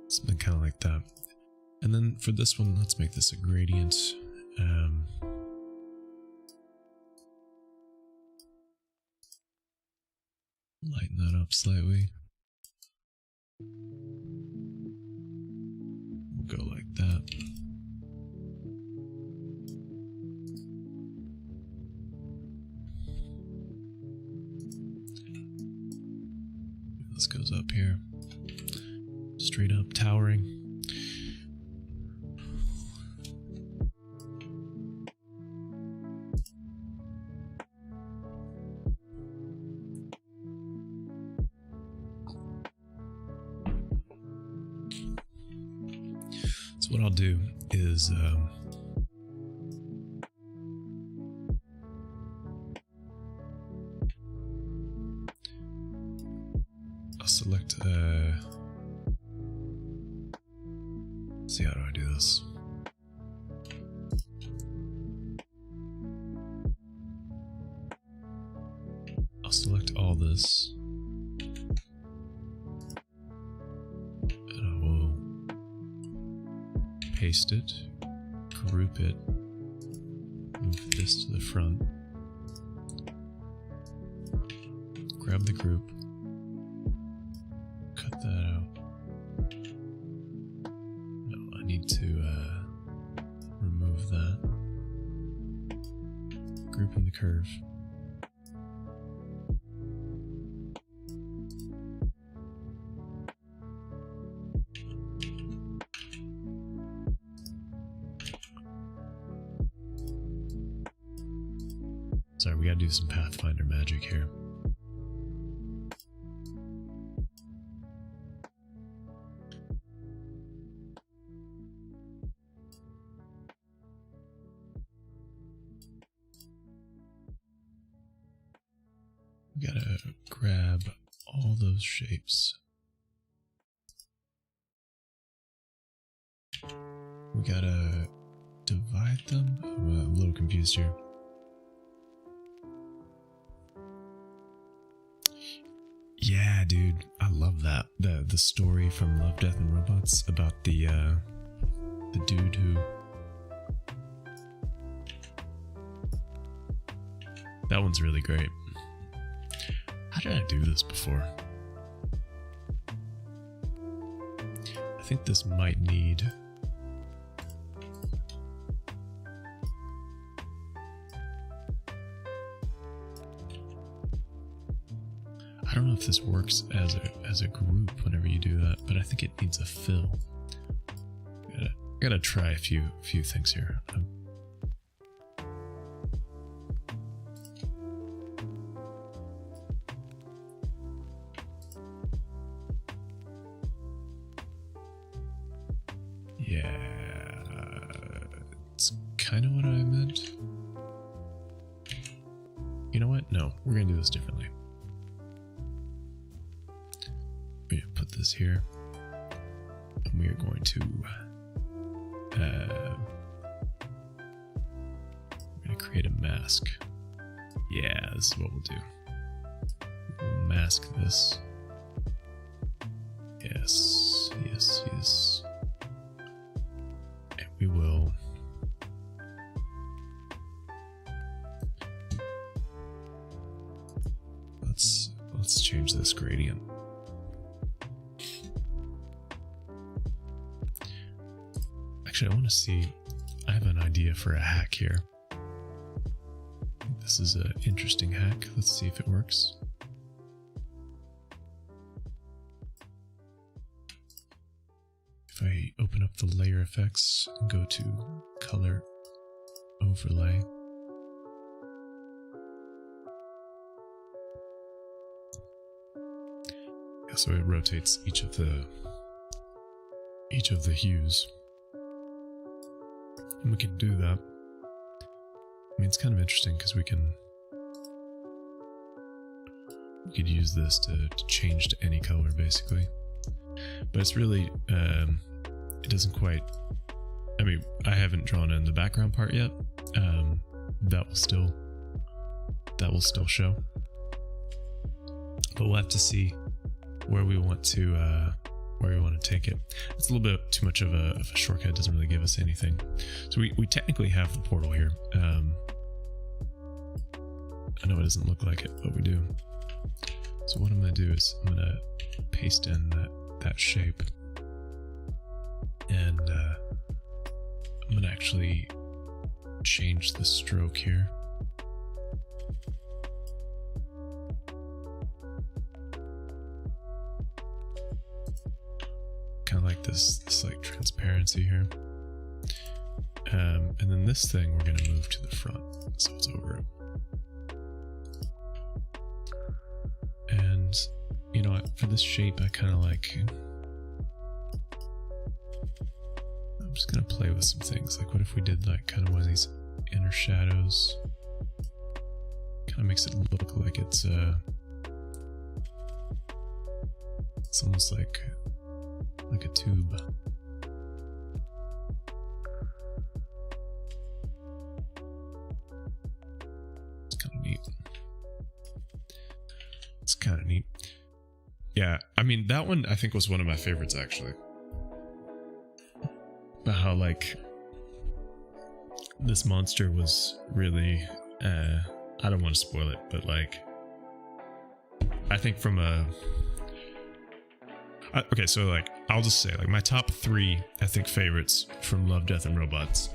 Something kind of like that. And then for this one, let's make this a gradient. Lighten that up slightly. We'll go like that. This goes up here. Straight up, towering. So what I'll do is I'll select see, how do I do this? I'll select all this, and I will paste it, group it, move this to the front, grab the group, cut that out. Need to remove that. Group in the curve. Sorry, we gotta do some Pathfinder magic here. We gotta grab all those shapes. We gotta divide them. I'm a little confused here. Yeah, dude, I love that. The story from Love, Death, and Robots about the dude who. That one's really great. How did I do this before? I think this might need... I don't know if this works as a group whenever you do that, but I think it needs a fill. I gotta try a few things here. Yeah, it's kind of what I meant. You know what? No, we're gonna do this differently. We're gonna put this here. And we are going to create a mask. Yeah, this is what we'll do. We'll mask this. Yes, yes, yes. And we will let's change this gradient. Actually, I want to see, I have an idea for a hack here. This is an interesting hack. Let's see if it works. If I open up the layer effects and go to color overlay, yeah, so it rotates each of the hues, and we can do that. I mean, it's kind of interesting because we could use this to change to any color basically, but it's really it doesn't quite, I mean, I haven't drawn in the background part yet. That will still show, but we'll have to see where we want to take it. It's a little bit too much of a shortcut. It doesn't really give us anything. So we technically have the portal here. I know it doesn't look like it, but we do. So what I'm going to do is I'm going to paste in that shape, and I'm going to actually change the stroke here. Kind of like this like transparency here. And then this thing we're going to move to the front, so it's over it. And you know, for this shape, I kind of like, I'm just going to play with some things. Like, what if we did like kind of one of these inner shadows? Kind of makes it look like it's almost like a tube. It's kind of neat. It's kind of neat. Yeah, I mean, that one I think was one of my favorites actually. But how like this monster was really I don't want to spoil it, but like I think from a okay, so like I'll just say like my top 3 I think favorites from Love, Death and Robots.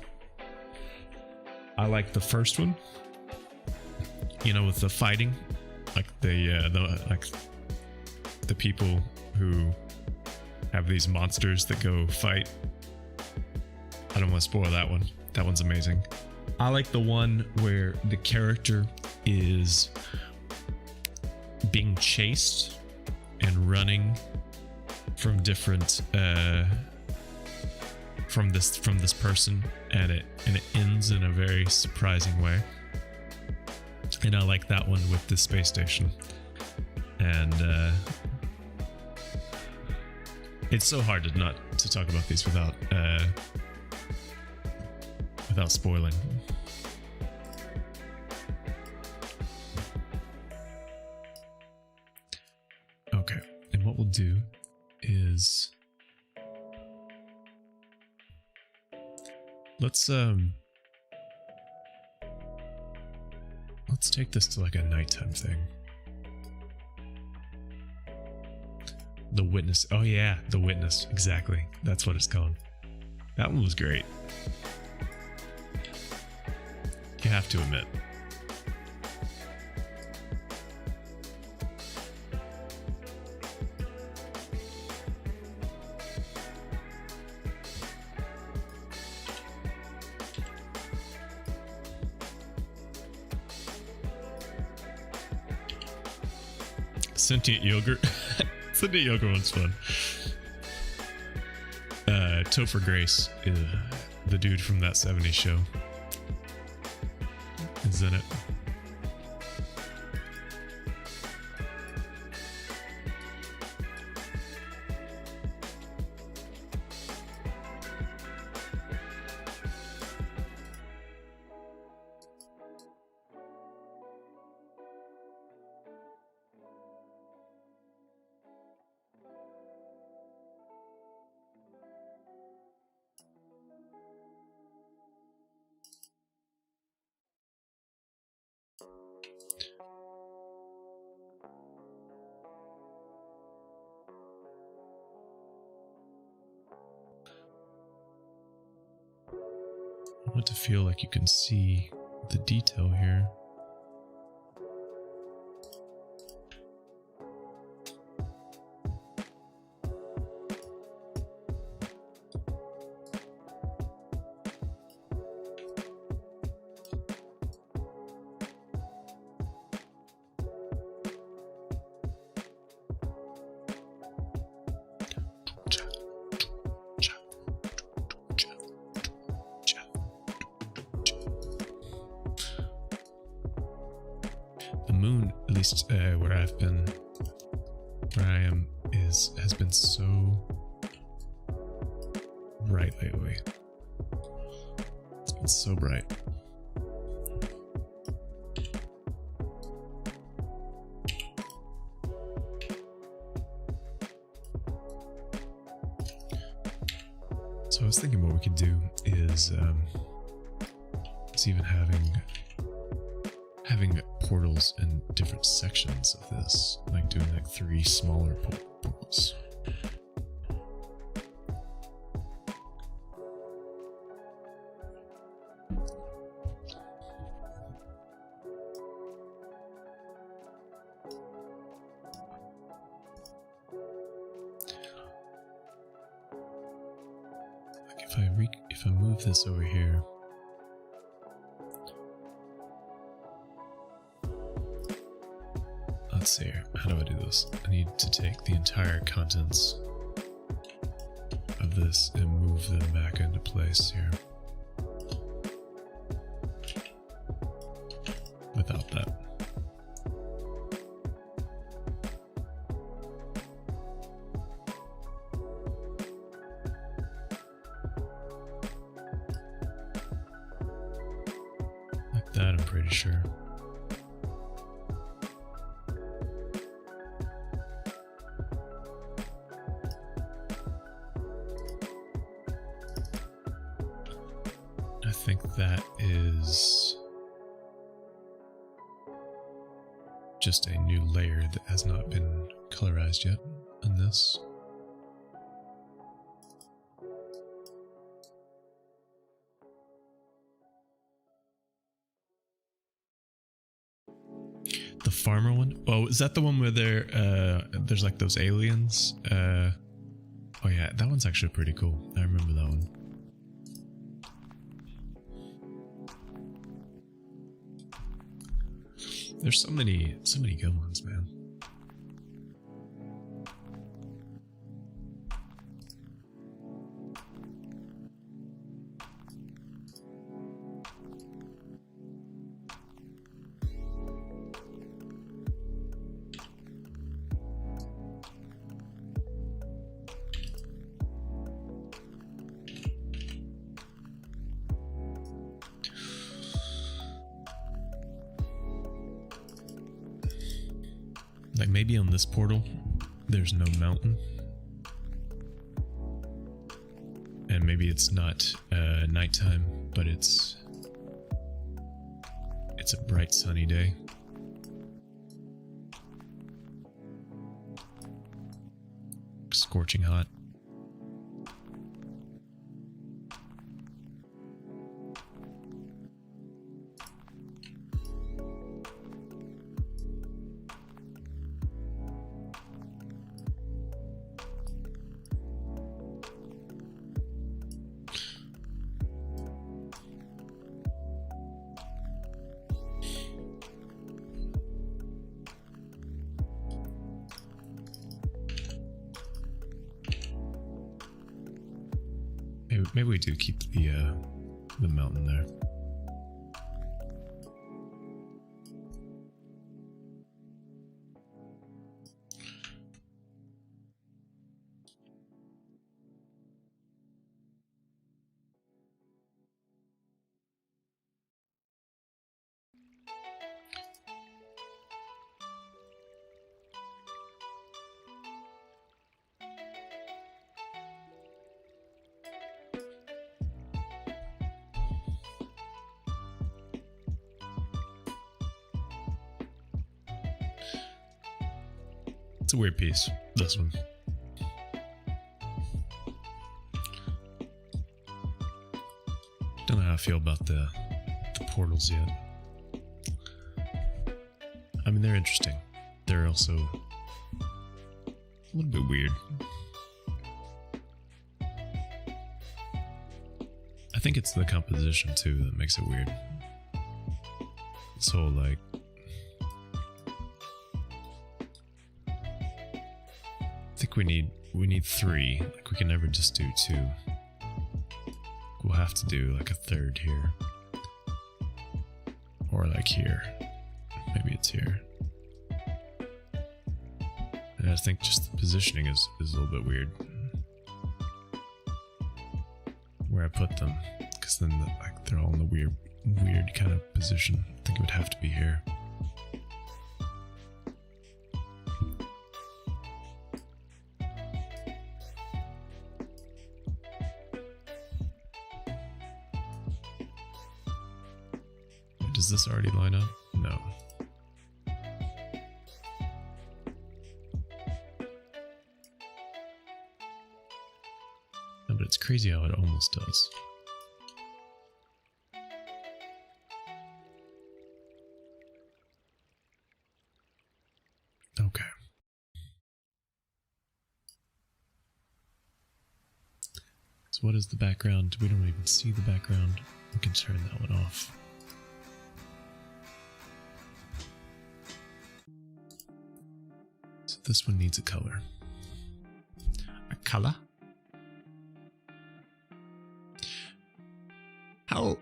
I like the first one, you know, with the fighting, like the people who have these monsters that go fight. I don't want to spoil that one. That one's amazing. I like the one where the character is being chased and running from different from this person, and it ends in a very surprising way. And I like that one with the space station. And it's so hard to talk about these without spoiling. Okay, and what we'll do is let's take this to like a nighttime thing. The Witness. Oh yeah, The Witness. Exactly. That's what it's called. That one was great. You have to admit. Sentient Yogurt. Sentient Yogurt one's fun. Topher Grace, the dude from that 70s show, is in it. want it to feel like you can see the detail here. The moon, at least where I am, has been so bright lately. It's been so bright. So I was thinking what we could do is even having portals in different sections of this, like doing like 3 smaller portals. Like if I move this over here. Let's see here. How do I do this? I need to take the entire contents of this and move them back into place here. Without that. Like that, I'm pretty sure. I think that is just a new layer that has not been colorized yet in this. The farmer one? Oh, is that the one where there's like those aliens? Oh yeah, that one's actually pretty cool. I remember that one. There's so many good ones, man. Like maybe on this portal, there's no mountain. And maybe it's not nighttime, but it's a bright sunny day. Scorching hot. Maybe we do keep the mountain there. It's a weird piece, this one. Don't know how I feel about the portals yet. I mean, they're interesting. They're also a little bit weird. I think it's the composition too that makes it weird. This whole like I think we need 3. Like we can never just do 2. We'll have to do like a 3rd here. Or like here. Maybe it's here. And I think just the positioning is a little bit weird. Where I put them. Because then like they're all in the weird kind of position. I think it would have to be here. Does this already line up? No. No, but it's crazy how it almost does. Okay. So what is the background? We don't even see the background. We can turn that one off. This one needs a color. A color? How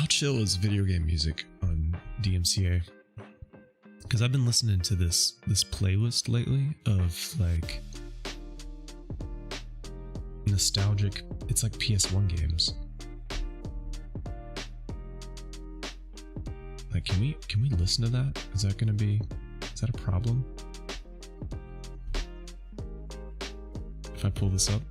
chill is video game music on DMCA? Because I've been listening to this playlist lately of like nostalgic. It's like PS1 games. Like, can we listen to that? Is that a problem? If I pull this up?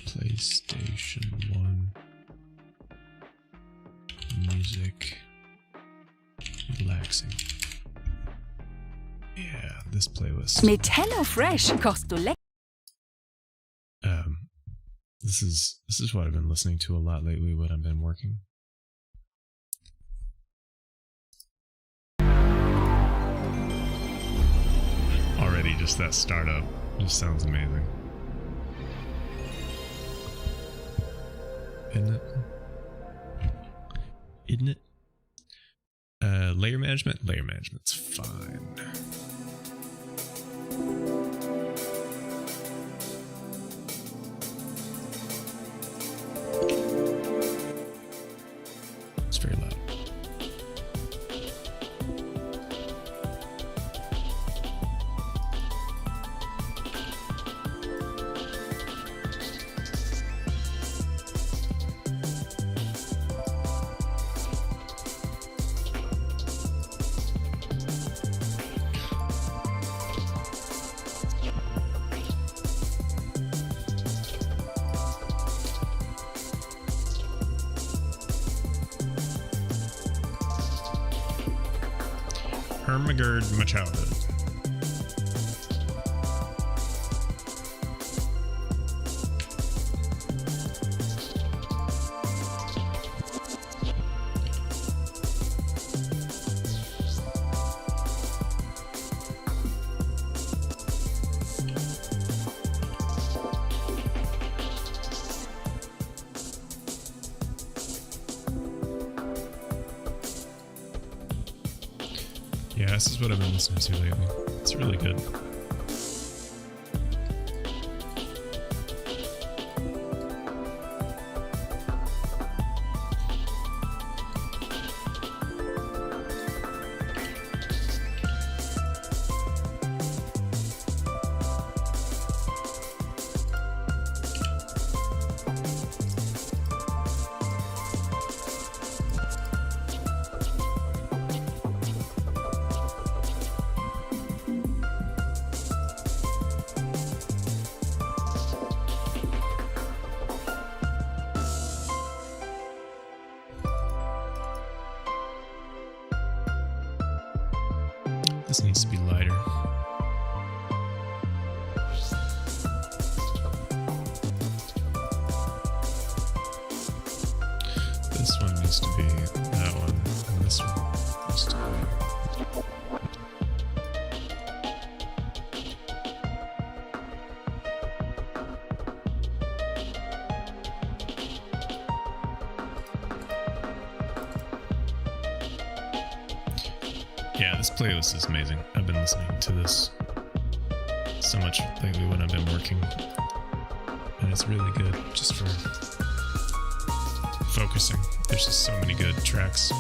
PlayStation 1 music relaxing. Yeah, this playlist. Med Hello Fresh kost och this is what I've been listening to a lot lately when I've been working. Already just that startup just sounds amazing. Isn't it? Layer management? Layer management's fine. It's very loud. Hermigerd, my childhood. Yeah, this is what I've been listening to lately. It's really good. This needs to be lighter. This one needs to be that one, and this one needs to be... Yeah, this playlist is amazing. I've been listening to this so much lately when I've been working, and it's really good just for focusing. There's just so many good tracks.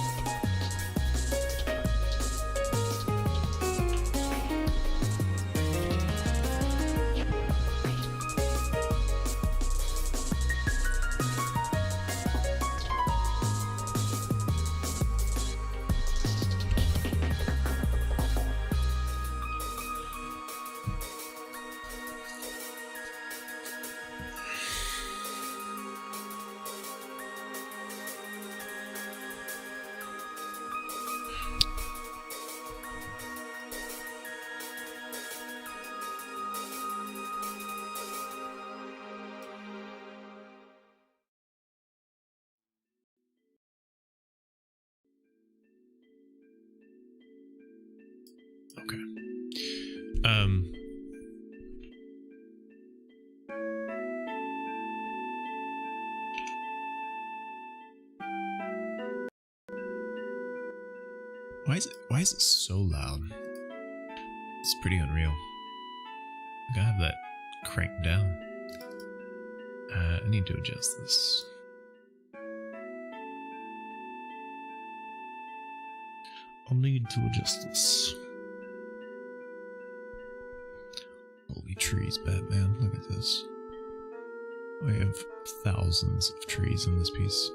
Okay. Why is it so loud? It's pretty unreal. I gotta have that cranked down. I need to adjust this. I'll need to adjust this. Holy trees, Batman. Look at this. I have thousands of trees in this piece.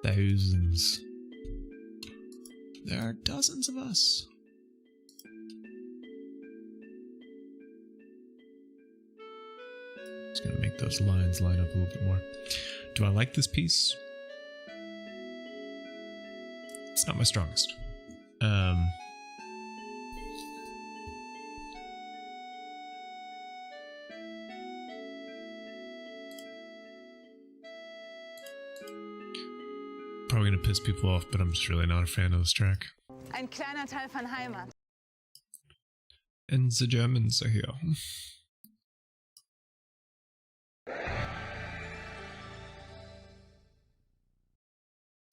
Thousands. There are dozens of us. Just gonna make those lines line up a little bit more. Do I like this piece? It's not my strongest. Probably gonna piss people off, but I'm just really not a fan of this track. Ein kleiner Teil von Heimat. And the Germans are here.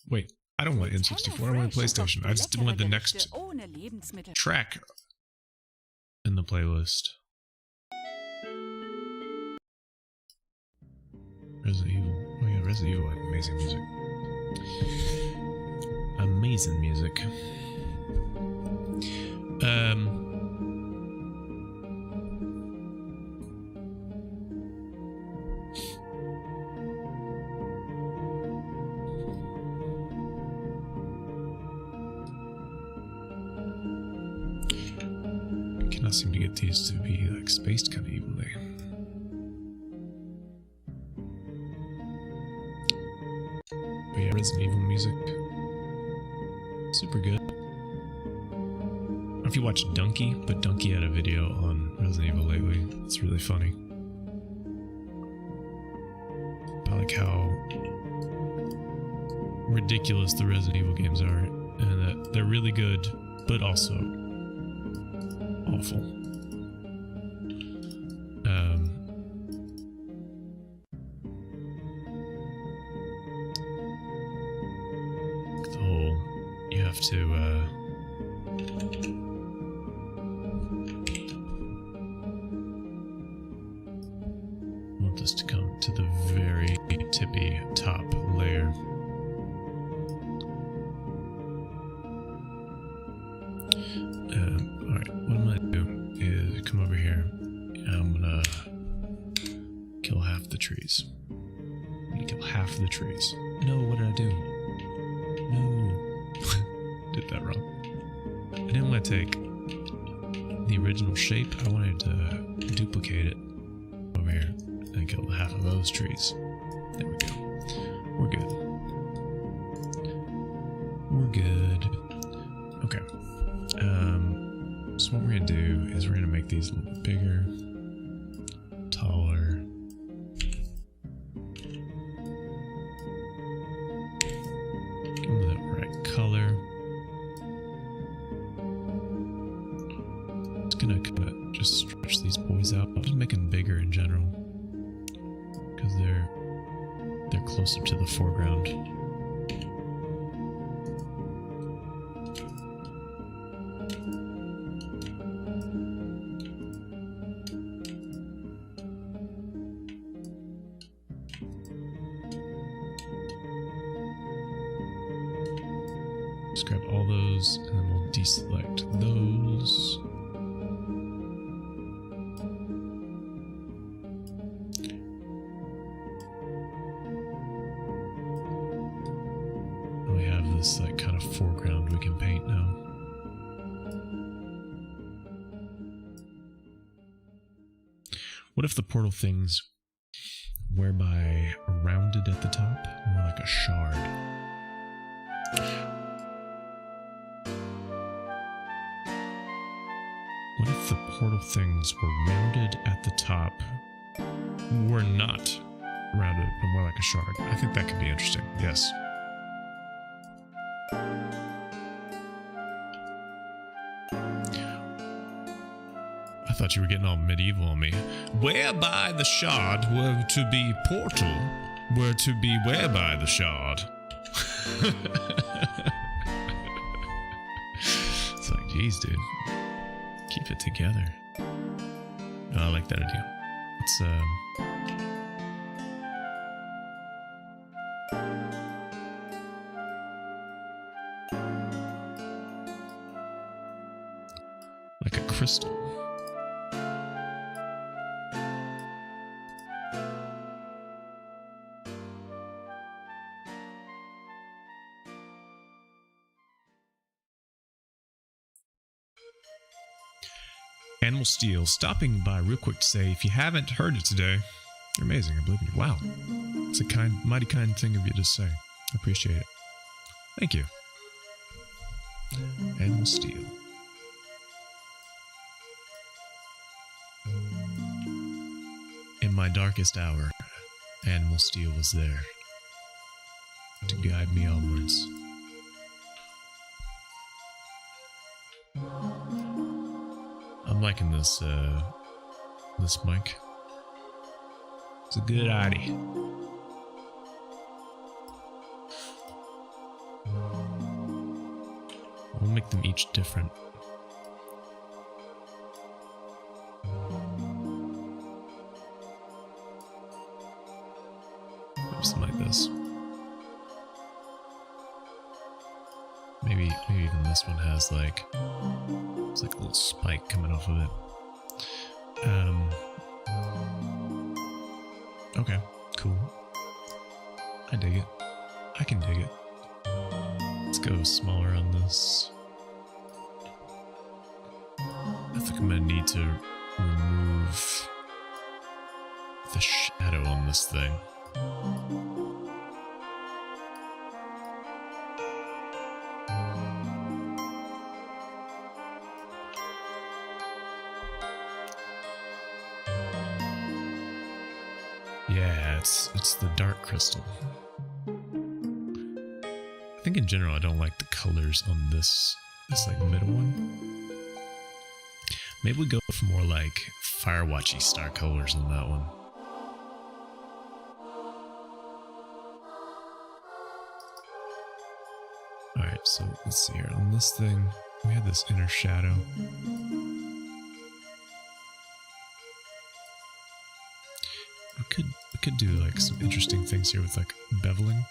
Wait, I don't want N64, I want a PlayStation. I just want the next track in the playlist. Resident Evil. Oh yeah, Resident Evil had amazing music. Amazing music. I cannot seem to get these to be like spaced kind of evenly. But yeah, Resident Evil music. Super good. I don't know if you watch Donkey, but Donkey had a video on Resident Evil lately. It's really funny. About like how ridiculous the Resident Evil games are, and that they're really good, but also awful. The whole, you have to want this to come to the very tippy top layer. Alright, what I'm gonna do is come over here and I'm gonna kill half the trees. I'm gonna kill half the trees. No, what did I do? No. Did that wrong. I didn't want to take the original shape. I wanted to duplicate it over here and kill half of those trees. There we go. We're good. We're good. So what we're gonna do is we're gonna make these a little bit bigger, taller. Give them the right color. It's gonna kind of just stretch these boys out. I'll just make them bigger in general because they're closer to the foreground. Just grab all those and then we'll deselect those. And we have this like kind of foreground we can paint now. What if the portal things whereby rounded at the top, more like a shard? What if the portal things were rounded at the top, were not rounded, but more like a shard? I think that could be interesting, yes. I thought you were getting all medieval on me. Whereby the shard were to be portal, were to be whereby the shard. It's like, geez, dude. Keep it together. Oh, I like that idea. It's like a crystal. Animal Steel stopping by real quick to say, if you haven't heard it today, you're amazing. I believe in you. Wow. It's a mighty kind thing of you to say. I appreciate it. Thank you. Animal Steel. In my darkest hour, Animal Steel was there to guide me onwards. I'm liking this this mic. It's a good idea. We'll make them each different. Something like this. Maybe even this one has like, it's like a little spike coming off of it. Okay, cool. I dig it. I can dig it. Let's go smaller on this. I think I'm gonna need to remove the shadow on this thing. Yeah, it's the dark crystal. I think in general I don't like the colors on this like middle one. Maybe we go for more like Firewatchy star colors on that one. Alright, so let's see here. On this thing, we have this inner shadow. We could do like some interesting things here with like beveling.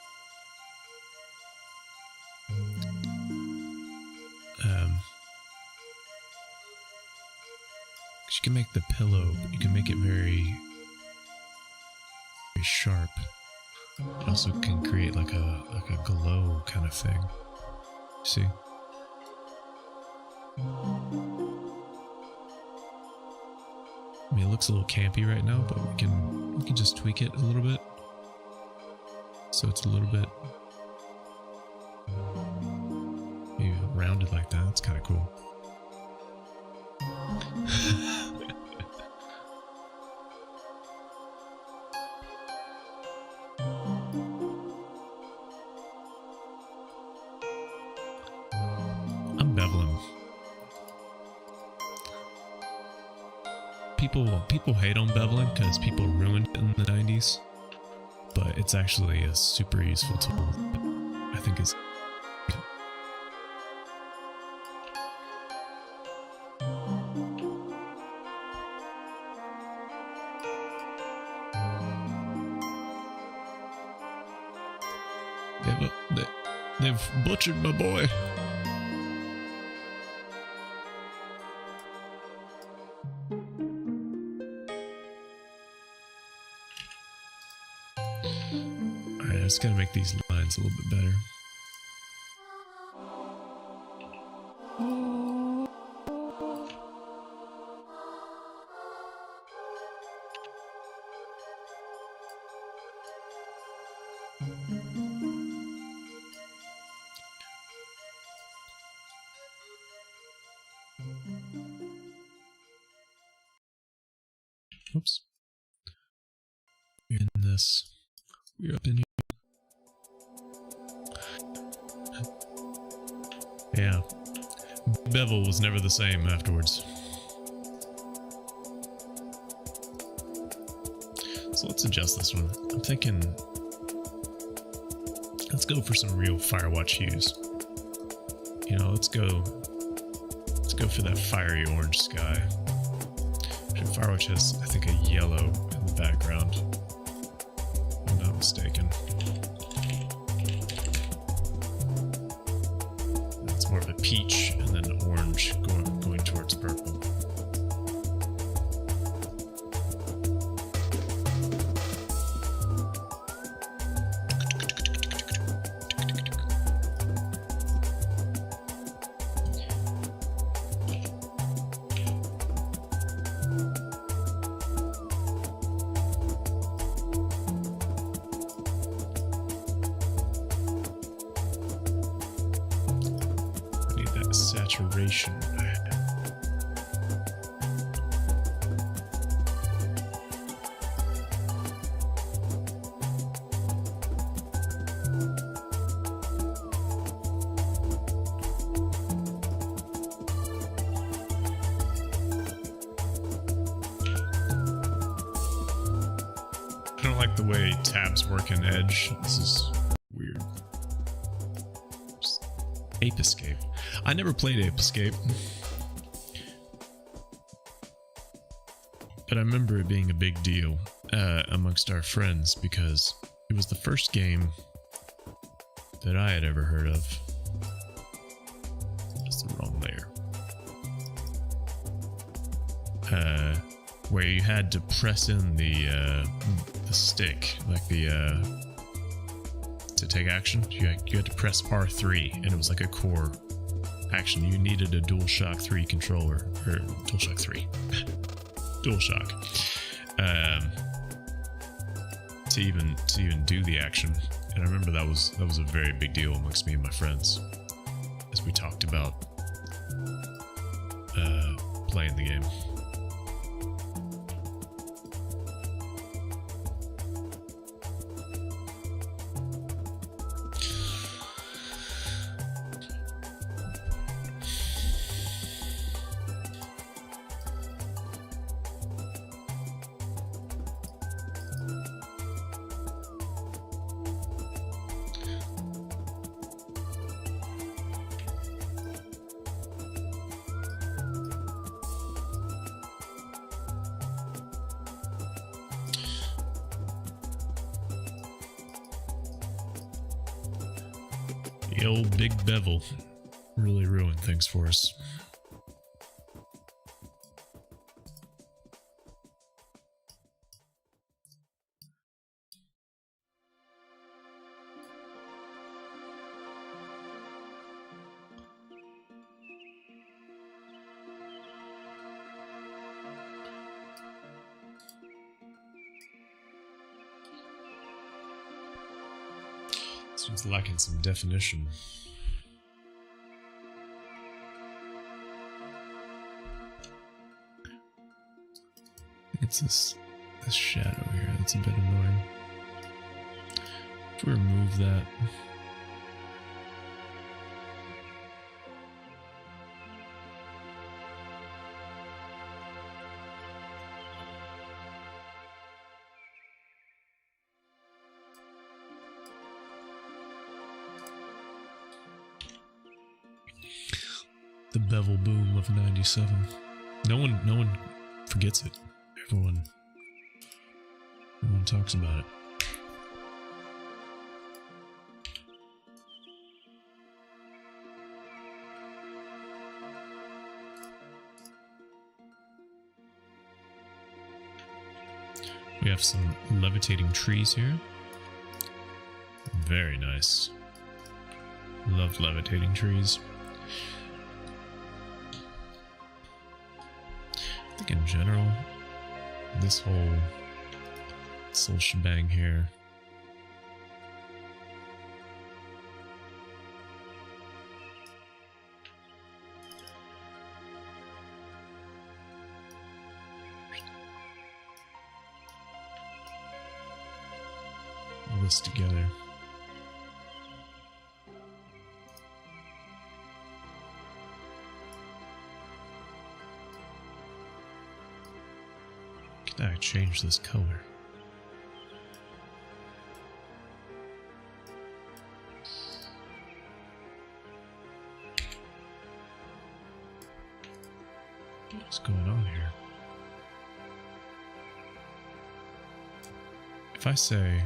You can make the pillow, but you can make it very, very sharp. It also can create like a glow kind of thing. See? I mean, it looks a little campy right now, but we can just tweak it a little bit, so it's a little bit maybe rounded like that. That's kind of cool. I'm beveling. People hate on beveling because people ruined it in the 90s, but it's actually a super useful tool. I think it's they've butchered my boy. Alright, I just gotta make these lines a little bit better. Oops. We're in this. We're up in here. Yeah. Bevel was never the same afterwards. So let's adjust this one. I'm thinking, let's go for some real Firewatch hues. You know, let's go for that fiery orange sky. Firewatch has, I think, a yellow in the background. If I'm not mistaken. It's more of a peach and then orange going towards purple. Saturation. I don't like the way tabs work in Edge. This is weird. Just Ape Escape. I never played Ape Escape, but I remember it being a big deal amongst our friends because it was the first game that I had ever heard of. That's the wrong layer. Where you had to press in the stick, like to take action. You had to press R3, and it was like a core action. You needed a DualShock 3 controller, or DualShock 3, DualShock, to even do the action. And I remember that was a very big deal amongst me and my friends as we talked about playing the game. The old big bevel really ruined things for us. This one's lacking some definition. What's this shadow here? That's a bit annoying. If we remove that. The bevel boom of 97. No one forgets it. Everyone talks about it. We have some levitating trees here. Very nice. Love levitating trees. I think in general, this whole shebang here all this together. Can I change this color? What's going on here? If I say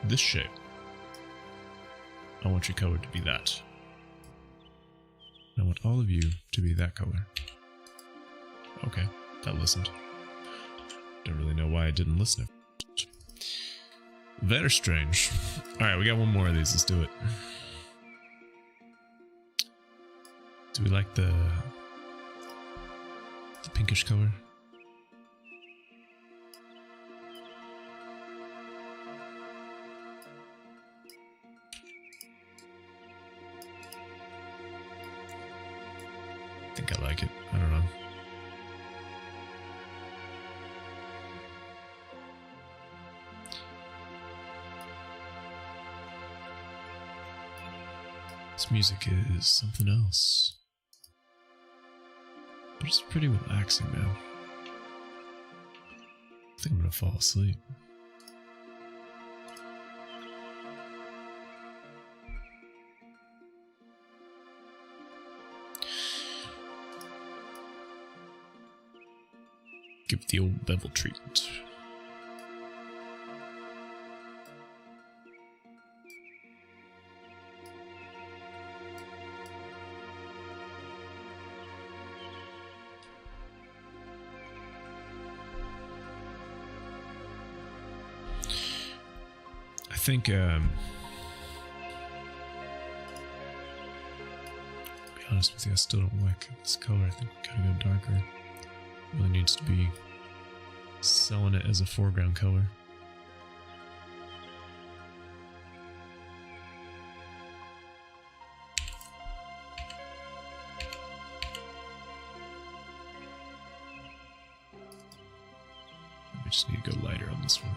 this shape, I want your color to be that. I want all of you to be that color. Okay, that listened. Don't really know why I didn't listen. Very strange. Alright, we got one more of these. Let's do it. Do we like the pinkish color? I think I like it. I don't know. This music is something else. But it's pretty relaxing now. I think I'm gonna fall asleep. Give it the old bevel treatment. I think, to be honest with you, I still don't like this color. I think we gotta go darker. Really needs to be selling it as a foreground color. We just need to go lighter on this one.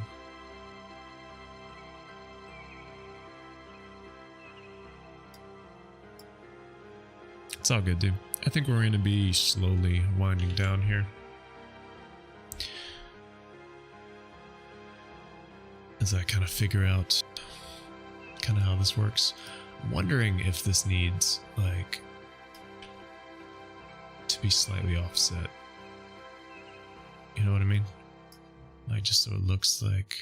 It's all good, dude. I think we're going to be slowly winding down here. As I kind of figure out kind of how this works. I'm wondering if this needs, like, to be slightly offset. You know what I mean? Like, just so it looks like...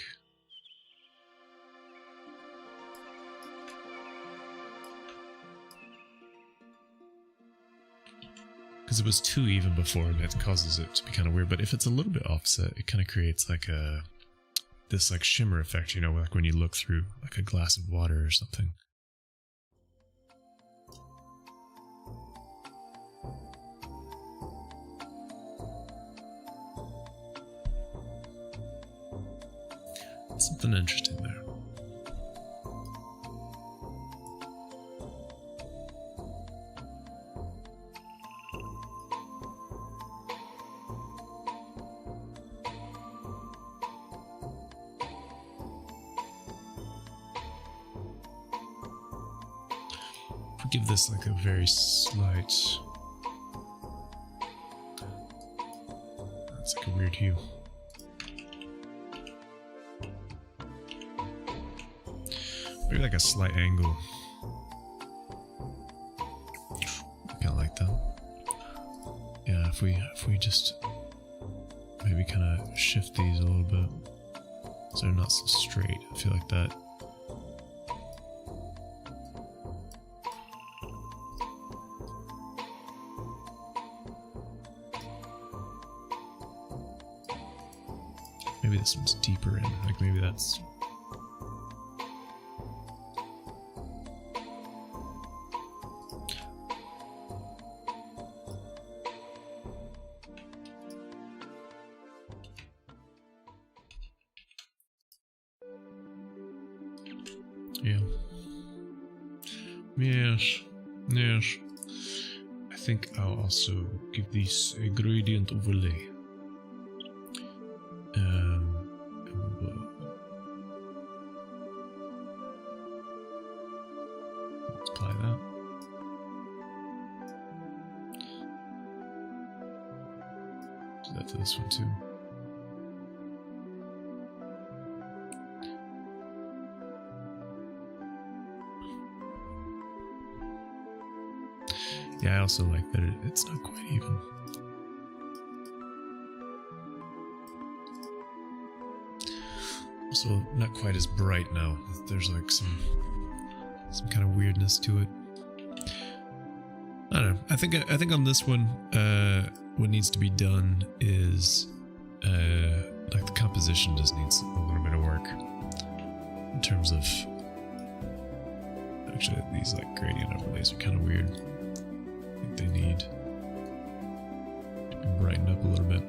Because it was 2 even before, and that causes it to be kind of weird. But if it's a little bit offset, it kind of creates like this like shimmer effect, you know, like when you look through like a glass of water or something. Something interesting there. I'll give this like a very slight. That's like a weird hue. Maybe like a slight angle. Kind of like that. Yeah, if we just maybe kind of shift these a little bit so they're not so straight. I feel like that. Maybe this one's deeper in. Like maybe that's. Yeah. Yes. Yes. I think I'll also give this a gradient overlay. Let's apply that. Do that to this one too. Yeah, I also like that it's not quite even. Also, not quite as bright now. There's like some kind of weirdness to it. I don't know. I think on this one, what needs to be done is like the composition just needs a little bit of work in terms of. Actually, these like gradient overlays are kind of weird. I think they need to be brightened up a little bit.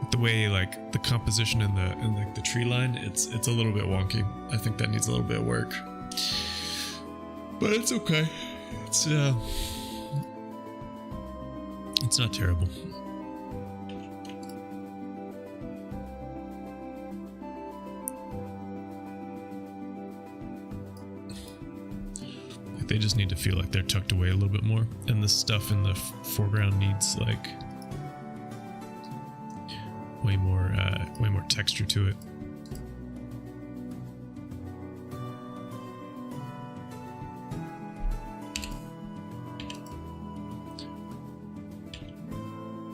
The way like the composition in like the tree line, it's a little bit wonky. I think that needs a little bit of work, but it's okay. It's not terrible. They just need to feel like they're tucked away a little bit more, and the stuff in the foreground needs like way more texture to it.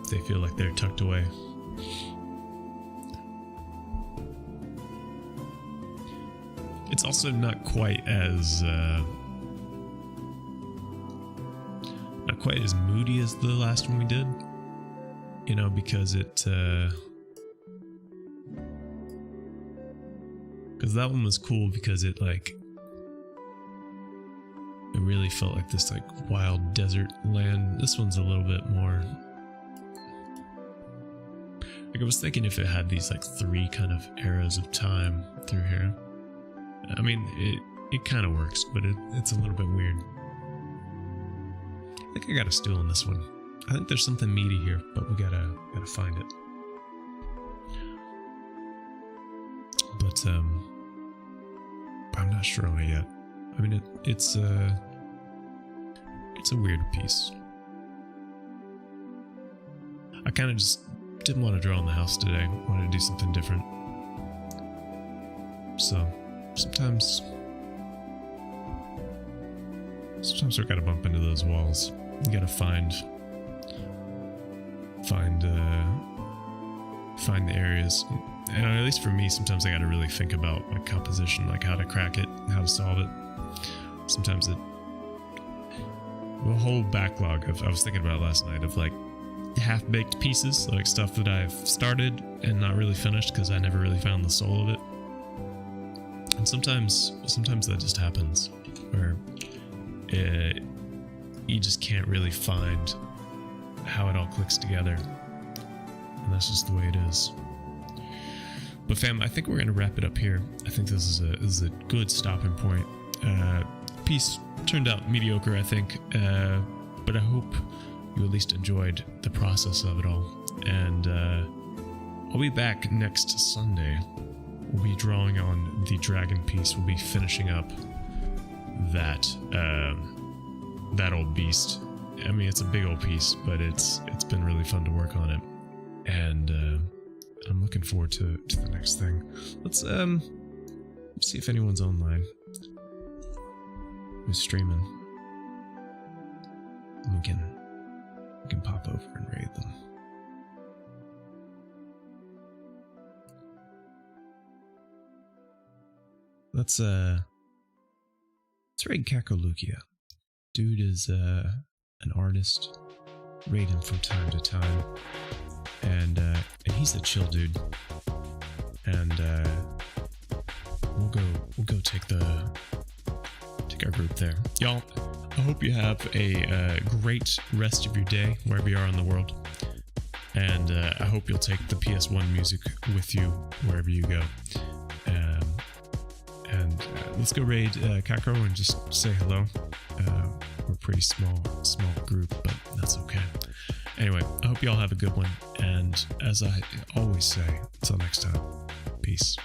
They feel like they're tucked away. It's also not quite as quite as moody as the last one we did, you know, because that one was cool because it really felt like this like wild desert land. This one's a little bit more like, I was thinking if it had these like 3 kind of eras of time through here. I mean, it kind of works, but it's a little bit weird. I think I got a stool in this one. I think there's something meaty here, but we gotta find it. But I'm not sure on it yet. I mean, it's a weird piece. I kind of just didn't want to draw on the house today. I wanted to do something different. So sometimes we gotta bump into those walls. You gotta find the areas. And at least for me, sometimes I gotta really think about my composition, like how to crack it, how to solve it. Sometimes a whole backlog of, I was thinking about it last night, of like half-baked pieces, like stuff that I've started and not really finished because I never really found the soul of it. And sometimes that just happens, where you just can't really find how it all clicks together, and that's just the way it is. But fam, I think we're gonna wrap it up here. I think this is a good stopping point. Piece turned out mediocre, I think, but I hope you at least enjoyed the process of it all. And I'll be back next Sunday. We'll be drawing on the dragon piece. We'll be finishing up that that old beast. I mean, it's a big old piece, but it's been really fun to work on it, and I'm looking forward to the next thing. Let's see if anyone's online who's streaming. We can pop over and raid them. Let's raid Kakolukia. Dude is an artist. Raid him from time to time, and he's a chill dude. And we'll go take our group there, y'all. I hope you have a great rest of your day wherever you are in the world, and I hope you'll take the PS1 music with you wherever you go. And let's go raid Kako and just say hello. We're a pretty small group, but that's okay. Anyway, I hope you all have a good one, and as I always say, until next time, peace.